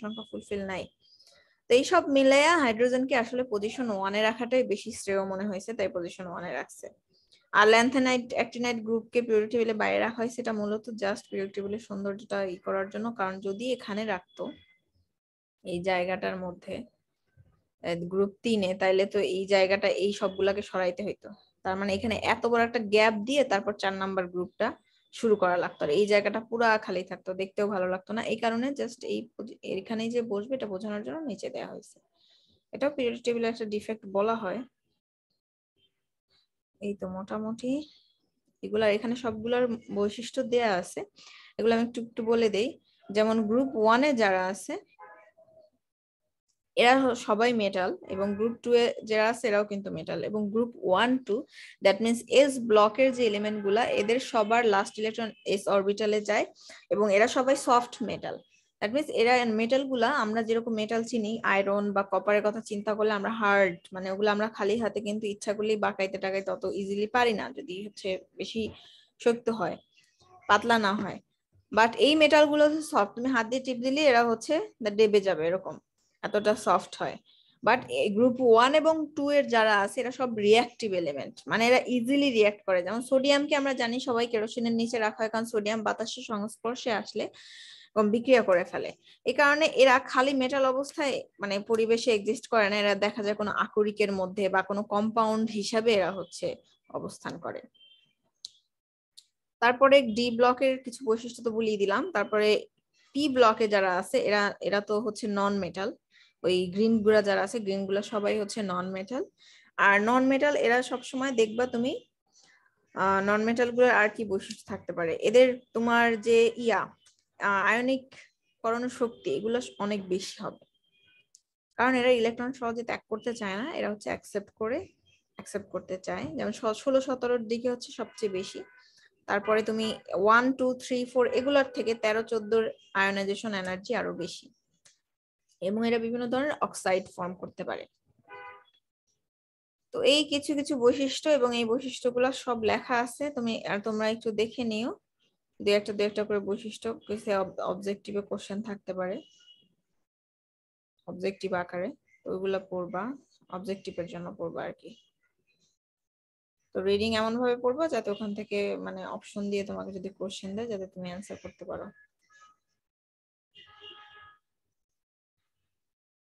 [SPEAKER 1] সংখ্যা ফুলফিল নাই। তো এইসব মিলাইয়া হাইড্রোজেনকে আসলে পজিশন 1-এ রাখাটাই বেশি শ্রেয় মনে হয়েছে, তাই পজিশন 1-এ রাখছে। আর ল্যান্থেনাইট অ্যাক্টিনাইট গ্রুপকে পিরিয়ডিক টেবিলে বাইরে রাখা হয়, সেটা মূলত জাস্ট পিরিয়ডিক টেবিলের সৌন্দর্যটা করার জন্য, কারণ যদি এখানে রাখতো এই জায়গাটার মধ্যে গ্রুপ 3-এ, তাইলে তো এই জায়গাটা এই সবগুলাকে সরাইতে হইতো, তার মানে এখানে এত বড় একটা গ্যাপ দিয়ে তারপর 4 নাম্বার গ্রুপটা শুরু করা লাগতো, আর এই জায়গাটা পুরা খালি থাকতো, দেখতেও ভালো লাগতো না। এই কারণে জাস্ট এখানেই যে বসবে এটা বোঝানোর জন্য নিচে দেওয়া হয়েছে। এটাও পিরিয়ডিক টেবিলের একটা ডিফেক্ট বলা হয়। এই তো মোটামুটি এগুলার এখানে সবগুলোর বৈশিষ্ট্য দেয়া আছে, এগুলো আমি একটু একটু বলে দেই। যেমন গ্রুপ 1-এ যারা আছে এরা সবাই মেটাল, এবং গ্রুপ 2-এ যারা আছে এরাও কিন্তু মেটাল, এবং গ্রুপ 1-2 দ্যাট মিনস এস ব্লকের যে এলিমেন্ট গুলা, এদের সবার লাস্ট ইলেকট্রন এস অরবিটালে যায়, এবং এরা সবাই সফট মেটাল। দ্যাট মিনস এরা মেটাল গুলা, আমরা যেরকম মেটাল চিনি আয়রন বা কপারের কথা চিন্তা করলে আমরা হার্ড, মানে ওগুলো আমরা খালি হাতে কিন্তু ইচ্ছা করলেই বাঁকাইতে টাকাইতে অত ইজিলি পারি না, যদি হচ্ছে বেশি শক্ত হয়, পাতলা না হয়। বাট এই মেটাল গুলো সফট, তুমি হাত দিয়ে টিপ দিলে এরা হচ্ছে ডেবে যাবে, এরকম এতটা সফট হয়। বাট গ্রুপ 1 এবং 2 এর যারা আছে এরা সব রিঅ্যাক্টিভ এলিমেন্ট, মানে এরা ইজিলি রিঅ্যাক্ট করে। যেমন সোডিয়ামকে আমরা জানি সবাই কেরোসিনের নিচে রাখা হয়, কারণ সোডিয়াম বাতাসের সংস্পর্শে আসলে বিক্রিয়া করে ফেলে। এই কারণে এরা খালি মেটাল অবস্থায় মানে পরিবেশে এক্সিস্ট করে না, এরা দেখা যায় কোনো আকরিকের মধ্যে বা কোনো কম্পাউন্ড হিসাবে এরা হচ্ছে অবস্থান করে। তারপরে ডি ব্লকের কিছু বৈশিষ্ট্য তো বলিয়ে দিলাম। তারপরে পি ব্লকে যারা আছে এরা তো হচ্ছে নন মেটাল, ওই গ্রিন গুলা যারা আছে গ্রিন গুলা সবাই হচ্ছে নন মেটাল। আর নন মেটাল এরা সবসময় দেখবা তুমি, নন মেটাল গুলোর আর কি বৈশিষ্ট্য থাকতে পারে, এদের তোমার যে আয়নিক করণ শক্তি এগুলো অনেক বেশি হবে, কারণ এরা ইলেকট্রন সহজে ত্যাগ করতে চায় না, এরা হচ্ছে অ্যাকসেপ্ট করতে চায়। যেমন 16-17-র দিকে হচ্ছে সবচেয়ে বেশি, তারপরে তুমি 1 2 3 4 এগুলোর থেকে 13-14-র আয়নাইজেশন এনার্জি আরো বেশি, এবং এরা বিভিন্ন ধরনের অক্সাইড ফর্ম করতে পারে। তো এই কিছু কিছু বৈশিষ্ট্য, এবং এই বৈশিষ্ট্যগুলো সব লেখা আছে, তোমরা একটু দেখে নিও, দু একটা করে বৈশিষ্ট্য অবজেক্টিভে কোশ্চেন থাকতে পারে অবজেক্টিভ আকারে, তো ওইগুলা পড়বা, অবজেক্টিভের জন্য পড়বা আর কি। তো রিডিং এমন ভাবে পড়বা যাতে ওখান থেকে মানে অপশন দিয়ে তোমাকে যদি কোশ্চেন দেয় যাতে তুমি অ্যান্সার করতে পারো।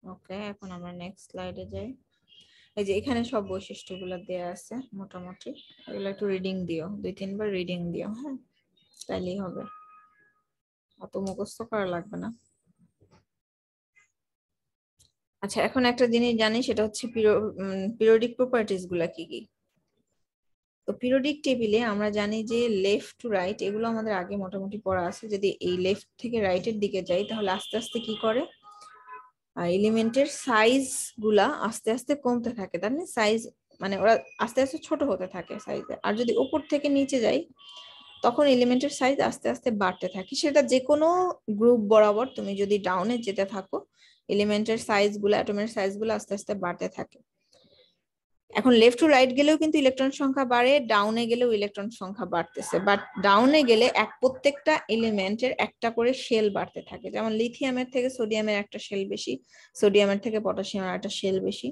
[SPEAKER 1] ওকে, এখন আমরা নেক্সট স্লাইডে যাই। এই যে এখানে সব বৈশিষ্ট্যগুলো দেয়া আছে মোটামুটি, এগুলো একটু রিডিং দিও, 2-3 বার রিডিং দিও, হ্যাঁ, তাইলেই হবে, অত মুখস্থ করা লাগবে না। আচ্ছা, এখন একটা জিনিস জানি, সেটা হচ্ছে পিরিয়ডিক প্রপার্টিজ গুলা কি কি। তো পিরিয়ডিক টেবিলে আমরা জানি যে লেফট টু রাইট এগুলো আমাদের আগে মোটামুটি পড়া আছে। যদি এই লেফট থেকে রাইটের দিকে যাই তাহলে আস্তে আস্তে কি করে, এলিমেন্টের সাইজ গুলা আস্তে আস্তে কমতে থাকে, তার মানে সাইজ মানে ওরা আস্তে আস্তে ছোট হতে থাকে সাইজে। আর যদি উপর থেকে নিচে যাই তখন এলিমেন্টের সাইজ আস্তে আস্তে বাড়তে থাকে। সেটা যে কোনো গ্রুপ বরাবর তুমি যদি ডাউনে যেতে থাকো এলিমেন্টের সাইজ গুলো, অ্যাটমের সাইজ গুলো আস্তে আস্তে বাড়তে থাকে। এখন লেফট টু রাইট গেলেও কিন্তু ইলেকট্রন সংখ্যা বাড়ে, ডাউনে গেলেও ইলেকট্রন সংখ্যা বাড়তেছে, বাট ডাউনে গেলে প্রত্যেকটা এলিমেন্টের একটা করে শেল বাড়তে থাকে। যেমন লিথিয়ামের থেকে সোডিয়ামের একটা শেল বেশি, সোডিয়ামের থেকে পটাশিয়ামের একটা শেল বেশি।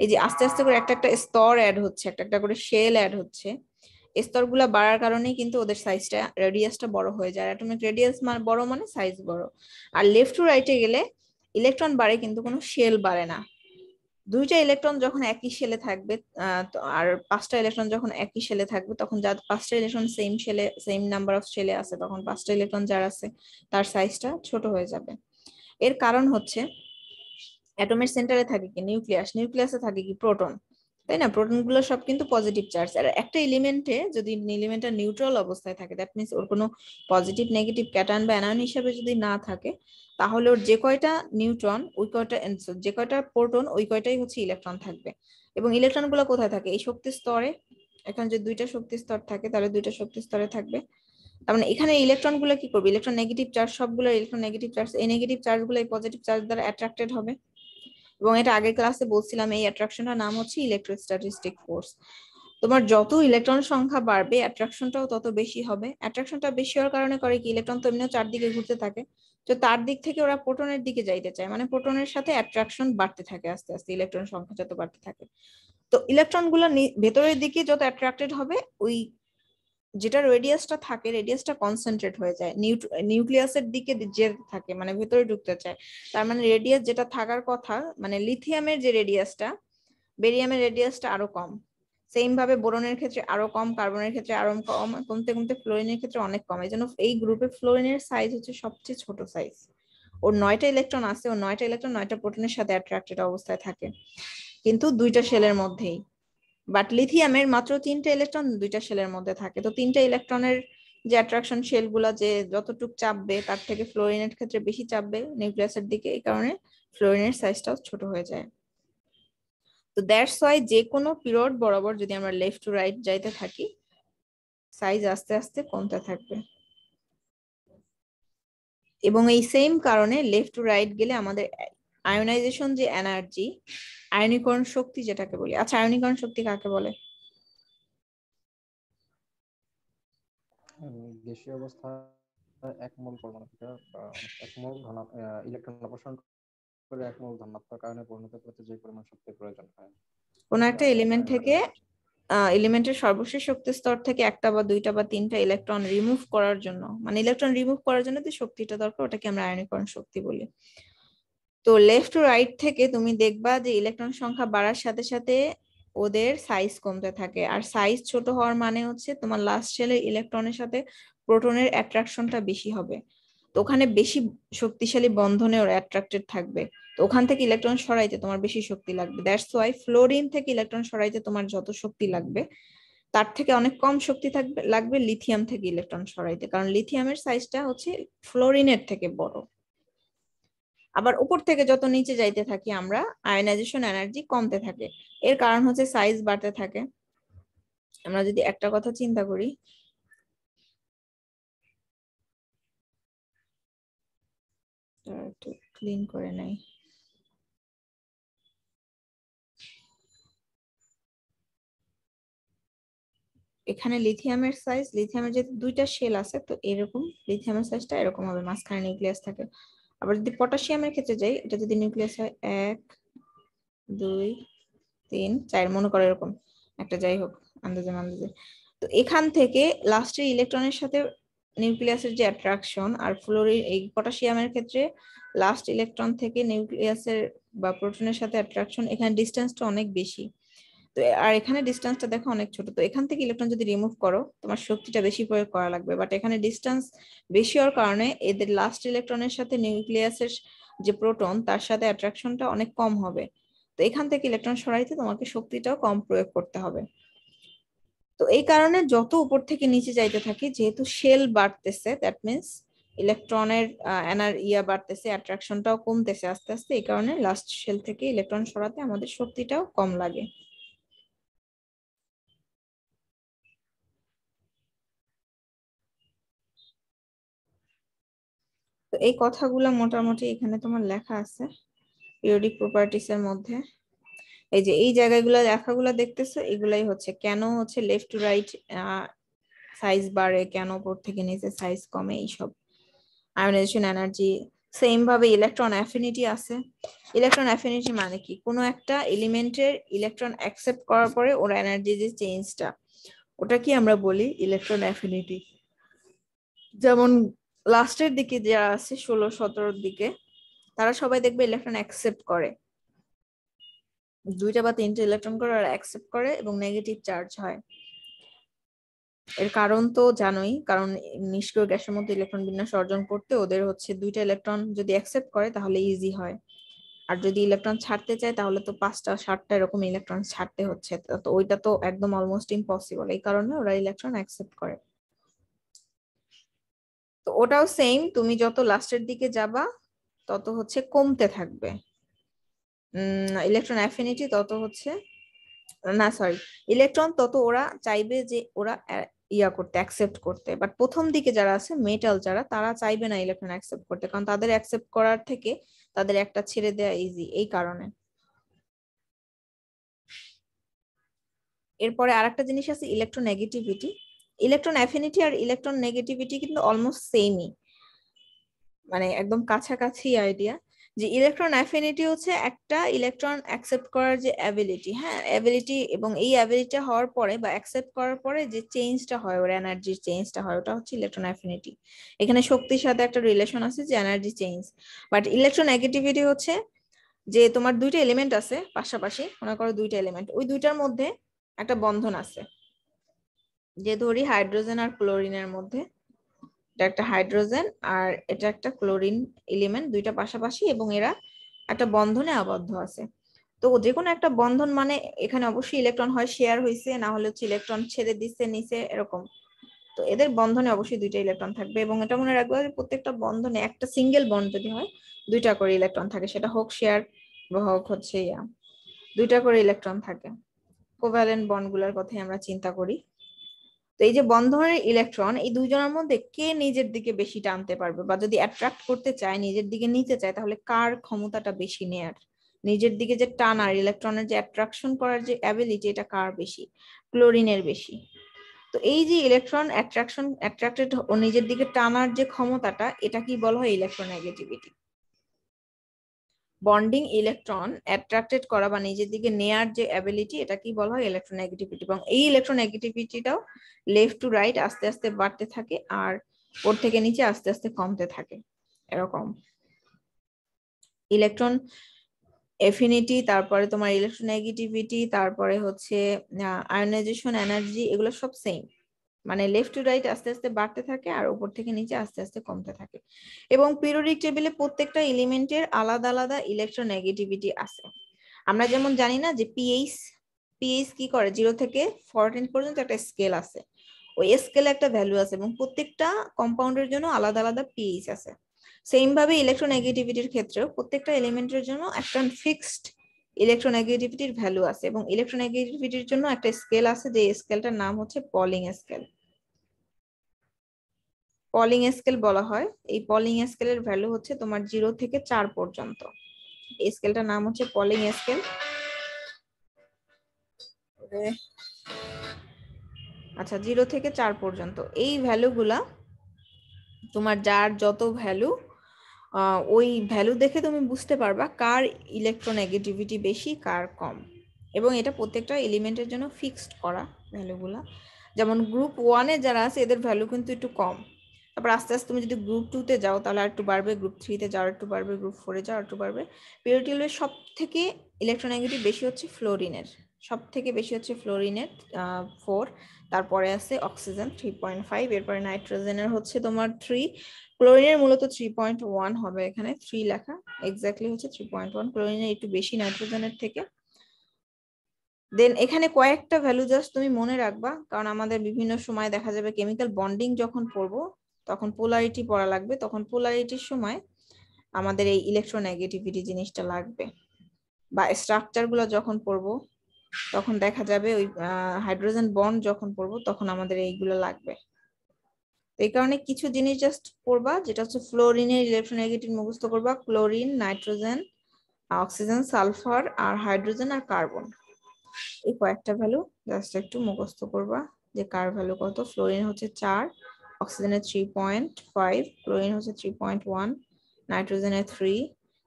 [SPEAKER 1] এই যে আস্তে আস্তে করে একটা একটা স্তর অ্যাড হচ্ছে, একটা একটা করে শেল অ্যাড হচ্ছে। স্তরগুলা বাড়ার কারণেই কিন্তু ওদের সাইজটা, রেডিয়াসটা বড় হয়ে যায়। অ্যাটমিক রেডিয়াস মানে বড় মানে সাইজ বড়। আর লেফট টু রাইটে গেলে ইলেকট্রন বাড়ে কিন্তু কোনো শেল বাড়ে না। দুইটা ইলেকট্রন যখন একই শেলে থাকবে আর 5টা ইলেকট্রন যখন একই শেলে থাকবে, তখন যা 5টা ইলেকট্রন সেম শেলে সেম নাম্বার অফ শেলে আছে, তখন 5টা ইলেকট্রন যার আছে তার সাইজটা ছোট হয়ে যাবে। এর কারণ হচ্ছে অ্যাটমের সেন্টারে থাকে কি নিউক্লিয়াসে থাকে কি প্রোটন। তাই না? প্রোটন গুলো সব কিন্তু পজিটিভ চার্জ, আর একটা এলিমেন্টে যদি এলিমেন্টটা নিউট্রাল অবস্থায় থাকে, দ্যাট মিনস ওর কোনো পজিটিভ নেগেটিভ ক্যাটায়ন বা অ্যানায়ন হিসেবে যদি না থাকে, তাহলে ওর যে কয়টা নিউট্রন ওই কয়টা, যে কয়টা প্রোটন ওই কয়টাই হচ্ছে ইলেকট্রন থাকবে। এবং ইলেকট্রন গুলো কোথায় থাকে? এই শক্তি স্তরে। এখানে যদি দুইটা শক্তি স্তর থাকে তাহলে দুইটা শক্তি স্তরে থাকবে। তার মানে এখানে ইলেকট্রন গুলো কি করবে? ইলেকট্রন নেগেটিভ চার্জ, সবগুলো ইলেকট্রন নেগেটিভ চার্জ, এই নেগেটিভ চার্জ গুলো এই পজিটিভ চার্জ দ্বারা অ্যাট্রাক্টেড হবে। এবং এটা আগের ক্লাসে বলছিলাম, এই অ্যাট্রাকশনটার নাম হচ্ছে ইলেকট্রোস্ট্যাটিক ফোর্স। তোমার যত ইলেকট্রন সংখ্যা বাড়বে অ্যাট্রাকশনটাও তত বেশি হবে। অ্যাট্রাকশনটা বেশি হওয়ার কারণে করে কি, ইলেকট্রন তো এমনিও চারদিকে ঘুরতে থাকে, তো তার দিক থেকে ওরা প্রোটনের দিকে যাইতে চায়, মানে প্রোটনের সাথে অ্যাট্রাকশন বাড়তে থাকে আস্তে আস্তে, ইলেকট্রন সংখ্যা যত বাড়তে থাকে। তো ইলেকট্রন গুলো ভেতরের দিকে যত অ্যাট্রাক্টেড হবে, ওই যেটা রেডিয়াসটা থাকে, রেডিয়াসটা কনসেন্ট্রেট হয়ে যায়, নিউক্লিয়াসের দিকে যে থাকে, মানে ভেতরে ঢুকতে চায়। তার মানে রেডিয়াস যেটা থাকার কথা, মানে লিথিয়ামের যে রেডিয়াসটা, বেরিয়ামের রেডিয়াসটা আরো কম। সেম ভাবে বোরনের ক্ষেত্রে আরো কম, কার্বনের ক্ষেত্রে আরো কম, কমতে কমতে ফ্লোরিনের ক্ষেত্রে অনেক কম। এই জন্য এই গ্রুপে ফ্লোরিনের সাইজ হচ্ছে সবচেয়ে ছোট সাইজ। ওর 9টা ইলেকট্রন আছে, ওর 9টা ইলেকট্রন 9টা প্রোটনের সাথে অ্যাট্রাক্টেড অবস্থায় থাকে, কিন্তু দুইটা শেলের মধ্যেই। বাট লিথিয়ামের মাত্র 3টে ইলেকট্রন 2টা শেলের মধ্যে থাকে। তো 3টে ইলেকট্রনের যে অ্যাট্রাকশন শেল গুলা যে যতটুক চাপবে, তার থেকে ফ্লোরিনের ক্ষেত্রে বেশি চাপবে নিউক্লিয়াসের দিকে, এই কারণে ফ্লোরিনের সাইজটাও ছোট হয়ে যায়। তো দ্যাটস ওয়াই যে কোনো পিরিয়ড বরাবর যদি আমরা লেফট টু রাইট যাইতে থাকি, সাইজ আস্তে আস্তে কমতে থাকবে। এবং এই সেম কারণে লেফট টু রাইট গেলে আমাদের আয়োনাইজেশন যে এনার্জি, আয়নীকরণ শক্তি যেটাকে বলি। আচ্ছা, আয়নীকরণ শক্তি কাকে বলে?
[SPEAKER 5] গ্যাসীয় অবস্থায় এক মোল পরমাণু থেকে এক মোল ইলেকট্রন অপসারণ করে এক মোল ধনাত্মক আয়নে পরিণত করতে যে পরিমাণ শক্তির প্রয়োজন হয়,
[SPEAKER 1] কোন একটা এলিমেন্ট থেকে, এলিমেন্টের সর্বশেষ শক্তি স্তর থেকে একটা বা দুইটা বা তিনটা ইলেকট্রন রিমুভ করার জন্য, মানে ইলেকট্রন রিমুভ করার জন্য যে শক্তিটা দরকার, ওটাকে আমরা আয়নীকরণ শক্তি বলি। তো লেফট টু রাইট থেকে তুমি দেখবা যে ইলেকট্রন সংখ্যা বাড়ার সাথে সাথে ওদের সাইজ কমতে থাকে। আর সাইজ ছোট হওয়ার মানে হচ্ছে তোমার লাস্ট শেলের ইলেকট্রনের সাথে প্রোটনের অ্যাট্রাকশনটা বেশি হবে, তো ওখানে বেশি শক্তিশালী বন্ধনে ওরা অ্যাট্রাক্টেড থাকবে, তো ওখান থেকে ইলেকট্রন সরাইতে তোমার বেশি শক্তি লাগবে। দ্যাটস ওয়াই ফ্লোরিন থেকে ইলেকট্রন সরাইতে তোমার যত শক্তি লাগবে, তার থেকে অনেক কম শক্তি লাগবে লিথিয়াম থেকে ইলেকট্রন সরাইতে, কারণ লিথিয়ামের সাইজটা হচ্ছে ফ্লোরিনের থেকে বড়। আবার উপর থেকে যত নিচে যাইতে থাকি আমরা, আয়নাইজেশন এনার্জি কমতে থাকে। এর কারণ হচ্ছে সাইজ বাড়তে থাকে। আমরা যদি একটা কথা চিন্তা করি, একটু ক্লিন করে নাই। এখানে লিথিয়ামের সাইজ, লিথিয়ামের যেহেতু দুইটা শেল আছে, তো এরকম লিথিয়ামের সাইজটা এরকম হবে, মাঝখানে নিউক্লিয়াস থাকে। আবার যদি পটাশিয়ামের ক্ষেত্রে যাই, এটা যদি নিউক্লিয়াস হয় 1 2 3 4 মনে করো এরকম একটা, যাই হোক আন্দাজে আন্দাজে। তো এখান থেকে লাস্টের ইলেকট্রনের সাথে নিউক্লিয়াসের যে অ্যাট্রাকশন, আর ফ্লোরিন এই পটাশিয়ামের ক্ষেত্রে লাস্ট ইলেকট্রন থেকে নিউক্লিয়াসের বা প্রোটনের সাথে অ্যাট্রাকশন, এখানে ডিসটেন্সটা অনেক বেশি। তো আর এখানে ডিসটেন্সটা দেখো অনেক ছোট, তো এখান থেকে ইলেকট্রন যদি রিমুভ করো তোমার শক্তিটা বেশি প্রয়োগ করা লাগবে। বাট এখানে ডিসটেন্স বেশি হওয়ার কারণে এদের লাস্ট ইলেকট্রনের সাথে নিউক্লিয়াসের যে প্রোটন, তার সাথে অ্যাট্রাকশনটা অনেক কম হবে, তো এখান থেকে ইলেকট্রন সরাইতে তোমাকে শক্তিটাও কম প্রয়োগ করতে হবে। তো এই কারণে যত উপর থেকে নিচে যাইতে থাকি, যেহেতু শেল বাড়তেছে, দ্যাট মিনস ইলেকট্রনের বাড়তেছে, অ্যাট্রাকশনটাও কমতেছে আস্তে আস্তে, এই কারণে লাস্ট শেল থেকে ইলেকট্রন সরাতে আমাদের শক্তিটাও কম লাগে। তো এই কথাগুলো মোটামুটি এখানে তোমার লেখা আছে পিরিয়ডিক প্রপার্টিস এর মধ্যে। এই যে এই জায়গাগুলো লেখাগুলো দেখতেছো, এগুলাই হচ্ছে কেন হচ্ছে লেফট টু রাইট সাইজ বাড়ে, কেন উপর থেকে নিচে সাইজ কমে, এইসব। আয়োনাইজেশন এনার্জি, সেম ভাবে ইলেকট্রন অ্যাফিনিটি আছে। ইলেকট্রন অ্যাফিনিটি মানে কি? কোনো একটা এলিমেন্টের ইলেকট্রন অ্যাকসেপ্ট করার পরে ওর এনার্জি যে চেঞ্জটা, ওটা কি আমরা বলি ইলেকট্রন অ্যাফিনিটি। যেমন লাস্টের দিকে যারা আছে 16-17 দিকে, তারা সবাই দেখবে ইলেকট্রন অ্যাকসেপ্ট করে, 2টা বা 3টে ইলেকট্রন করে ওরা অ্যাকসেপ্ট করে এবং নেগেটিভ চার্জ হয়। এর কারণ তো জানোই, কারণ নিষ্ক্রিয় গ্যাসের মধ্যে ইলেকট্রন বিন্যাস অর্জন করতে ওদের হচ্ছে 2টা ইলেকট্রন যদি অ্যাকসেপ্ট করে তাহলে ইজি হয়। আর যদি ইলেকট্রন ছাড়তে চায় তাহলে তো 5টা 7টা এরকম ইলেকট্রন ছাড়তে হচ্ছে, তো ওইটা তো একদম অলমোস্ট ইম্পসিবল, এই কারণে ওরা ইলেকট্রন অ্যাকসেপ্ট করে। তো ওটাও সেম, তুমি যত লাস্টের দিকে যাবা তত হচ্ছে কমতে থাকবে ইলেকট্রন অ্যাফিনিটি, তত হচ্ছে না সরি ইলেকট্রন তত ওরা চাইবে যে ওরা ইয়া করতে অ্যাকসেপ্ট করতে, বাট প্রথম দিকে যারা আছে মেটাল যারা, তারা চাইবে না ইলেকট্রন অ্যাকসেপ্ট করতে, কারণ তাদের অ্যাকসেপ্ট করার থেকে তাদের একটা ছেড়ে দেওয়া ইজি, এই কারণে। এরপরে আরেকটা জিনিস আছে ইলেকট্রোনেগেটিভিটি। ইলেকট্রন অ্যাফিনিটি আর ইলেকট্রন নেগেটিভিটি কিন্তু অলমোস্ট সেমই, মানে একদম কাছাকাছি আইডিয়া। যে ইলেকট্রন অ্যাফিনিটি হচ্ছে একটা ইলেকট্রন অ্যাকসেপ্ট করার যে অ্যাবিলিটি, হ্যাঁ অ্যাবিলিটি, এবং এই অ্যাবিলিটি হওয়ার পরে বা অ্যাকসেপ্ট করার পরে যে চেঞ্জটা হয়, ওর এনার্জির চেঞ্জটা হয়, ওটা হচ্ছে ইলেকট্রন অ্যাফিনিটি। এখানে শক্তির সাথে একটা রিলেশন আছে যে energy change. But electron negativity হচ্ছে যে তোমার দুইটা এলিমেন্ট আছে পাশাপাশি, মনে করো দুইটা এলিমেন্ট, ওই দুইটার মধ্যে একটা বন্ধন আছে, যে ধরি হাইড্রোজেন আর ক্লোরিনের মধ্যে, এটা একটা হাইড্রোজেন আর এটা একটা ক্লোরিন এলিমেন্ট, দুইটা পাশাপাশি এবং এরা একটা বন্ধনে আবদ্ধ আছে। তো যে কোনো একটা বন্ধন মানে এখানে অবশ্যই ইলেকট্রন হয় শেয়ার হয়েছে, না হলে হচ্ছে ইলেকট্রন ছেড়ে দিচ্ছে নিচে এরকম। তো এদের বন্ধনে অবশ্যই দুইটা ইলেকট্রন থাকবে, এবং এটা মনে রাখবে যে প্রত্যেকটা বন্ধনে একটা সিঙ্গেল বন্ড যদি হয় দুইটা করে ইলেকট্রন থাকে, সেটা হোক শেয়ার বা হোক হচ্ছে দুইটা করে ইলেকট্রন থাকে। কোভ্যালেন্ট বন্ডগুলোর কথাই আমরা চিন্তা করি। তো এই যে বন্ধনের ইলেকট্রন, এই দুইজনের মধ্যে কে নিজের দিকে বেশি টানতে পারবে, বা যদি অ্যাট্রাক্ট করতে চায়, নিজের দিকে নিতে চায়, তাহলে কার ক্ষমতাটা বেশি নেয়ার, নিজের দিকে যে টানার ইলেকট্রনের যে অ্যাট্রাকশন করার যে অ্যাবিলিটি, এটা কার বেশি? ক্লোরিনের বেশি। তো এই যে ইলেকট্রন অ্যাট্রাক্টেড ও নিজের দিকে টানার যে ক্ষমতাটা, এটা কি বলা হয়? ইলেকট্রোনেগেটিভিটি। বন্ডিং ইলেকট্রন অ্যাট্রাক্টেড করা বা নিজের দিকে নেয়ার যে অ্যাবিলিটি, এটা কি বলা হয়? ইলেকট্রোনেগেটিভিটি। এবং এই ইলেকট্রোনেগেটিভিটিটাও লেফট টু রাইট আস্তে আস্তে বাড়তে থাকে, আর ওর থেকে নিচে আস্তে আস্তে কমতে থাকে, এরকম। ইলেকট্রন এফিনিটি, তারপরে তোমার ইলেকট্রোনেগেটিভিটি, তারপরে হচ্ছে আয়োনাইজেশন এনার্জি, এগুলো সব সেম, মানে লেফট টু রাইট আস্তে আস্তে বাড়তে থাকে আর উপর থেকে নিচে আস্তে আস্তে কমতে থাকে। এবং পিরিয়ডিক টেবিলে প্রত্যেকটা এলিমেন্টের আলাদা আলাদা ইলেকট্রোনেগেটিভিটি আছে। আমরা যেমন জানি না যে পিএইচ কি করে, 0 থেকে 14 পর্যন্ত একটা স্কেল আছে, ওই স্কেলে একটা ভ্যালু আছে, এবং প্রত্যেকটা কম্পাউন্ডের জন্য আলাদা আলাদা পিএইচ আছে। সেম ভাবে ইলেকট্রোনেগেটিভিটির ক্ষেত্রেও প্রত্যেকটা এলিমেন্টের জন্য একটা ফিক্সড ইলেকট্রোনেগেটিভিটির ভ্যালু আছে, এবং ইলেকট্রোনেগেটিভিটির জন্য একটা স্কেল আছে, যে স্কেলটার নাম হচ্ছে পলিং স্কেল। পলিং স্কেল বলা হয়। এই পলিং স্কেলের ভ্যালু হচ্ছে তোমার 0 থেকে 4 পর্যন্ত। এই স্কেলটার নাম হচ্ছে পলিং স্কেল। আচ্ছা, 0 থেকে 4 পর্যন্ত এই ভ্যালুগুলা তোমার, যার যত ভ্যালু, ওই ভ্যালু দেখে তুমি বুঝতে পারবা কার ইলেকট্রোনেগেটিভিটি বেশি কার কম। এবং এটা প্রত্যেকটা এলিমেন্টের জন্য ফিক্সড করা ভ্যালুগুলা। যেমন গ্রুপ 1-এ যারা আছে এদের ভ্যালু কিন্তু একটু কম, তারপর আস্তে আস্তে তুমি যদি গ্রুপ 2-তে যাও তাহলে আর একটু বাড়বে, গ্রুপ 3-তে যাও একটু বাড়বে, গ্রুপ 4-এ যাও একটু বাড়বে। পিরিয়ডিক টেবিলের সব থেকে ইলেকট্রোনেগেটিভ বেশি হচ্ছে ফ্লোরিনের, সব থেকে বেশি হচ্ছে ফ্লোরিনের 4, তারপরে আছে অক্সিজেন 3.5, এরপরে নাইট্রোজেনের হচ্ছে তোমার 3, ক্লোরিনের মূলত 3.1 হবে, এখানে 3 লেখা, এক্স্যাক্টলি হচ্ছে 3.1, ক্লোরিনের একটু বেশি নাইট্রোজেনের থেকে। দেন এখানে কয়েকটা ভ্যালু জাস্ট তুমি মনে রাখবা, কারণ আমাদের বিভিন্ন সময় দেখা যাবে কেমিক্যাল বন্ডিং যখন পড়বো তখন পোলারিটি পড়া লাগবে, তখন পোলারিটির সময় আমাদের এই ইলেকট্রোনেগেটিভিটি জিনিসটা লাগবে, বা স্ট্রাকচার গুলো যখন পড়বো তখন দেখা যাবে ওই হাইড্রোজেন বন্ড যখন পড়বো তখন আমাদের এইগুলো লাগবে। এই কারণে কিছু জিনিস জাস্ট পড়বা, যেটা হচ্ছে ফ্লোরিনের ইলেকট্রোনেগেটিভ মুখস্থ করবা, ক্লোরিন, নাইট্রোজেন, অক্সিজেন, সালফার, আর হাইড্রোজেন আর কার্বন, এই কয়েকটা ভ্যালু জাস্ট একটু মুখস্থ করবা যে কার ভ্যালু কত। ফ্লোরিন হচ্ছে 4, অক্সিজেনের 3.5, ক্লোরিন হচ্ছে 3.1, নাইট্রোজেনের 3,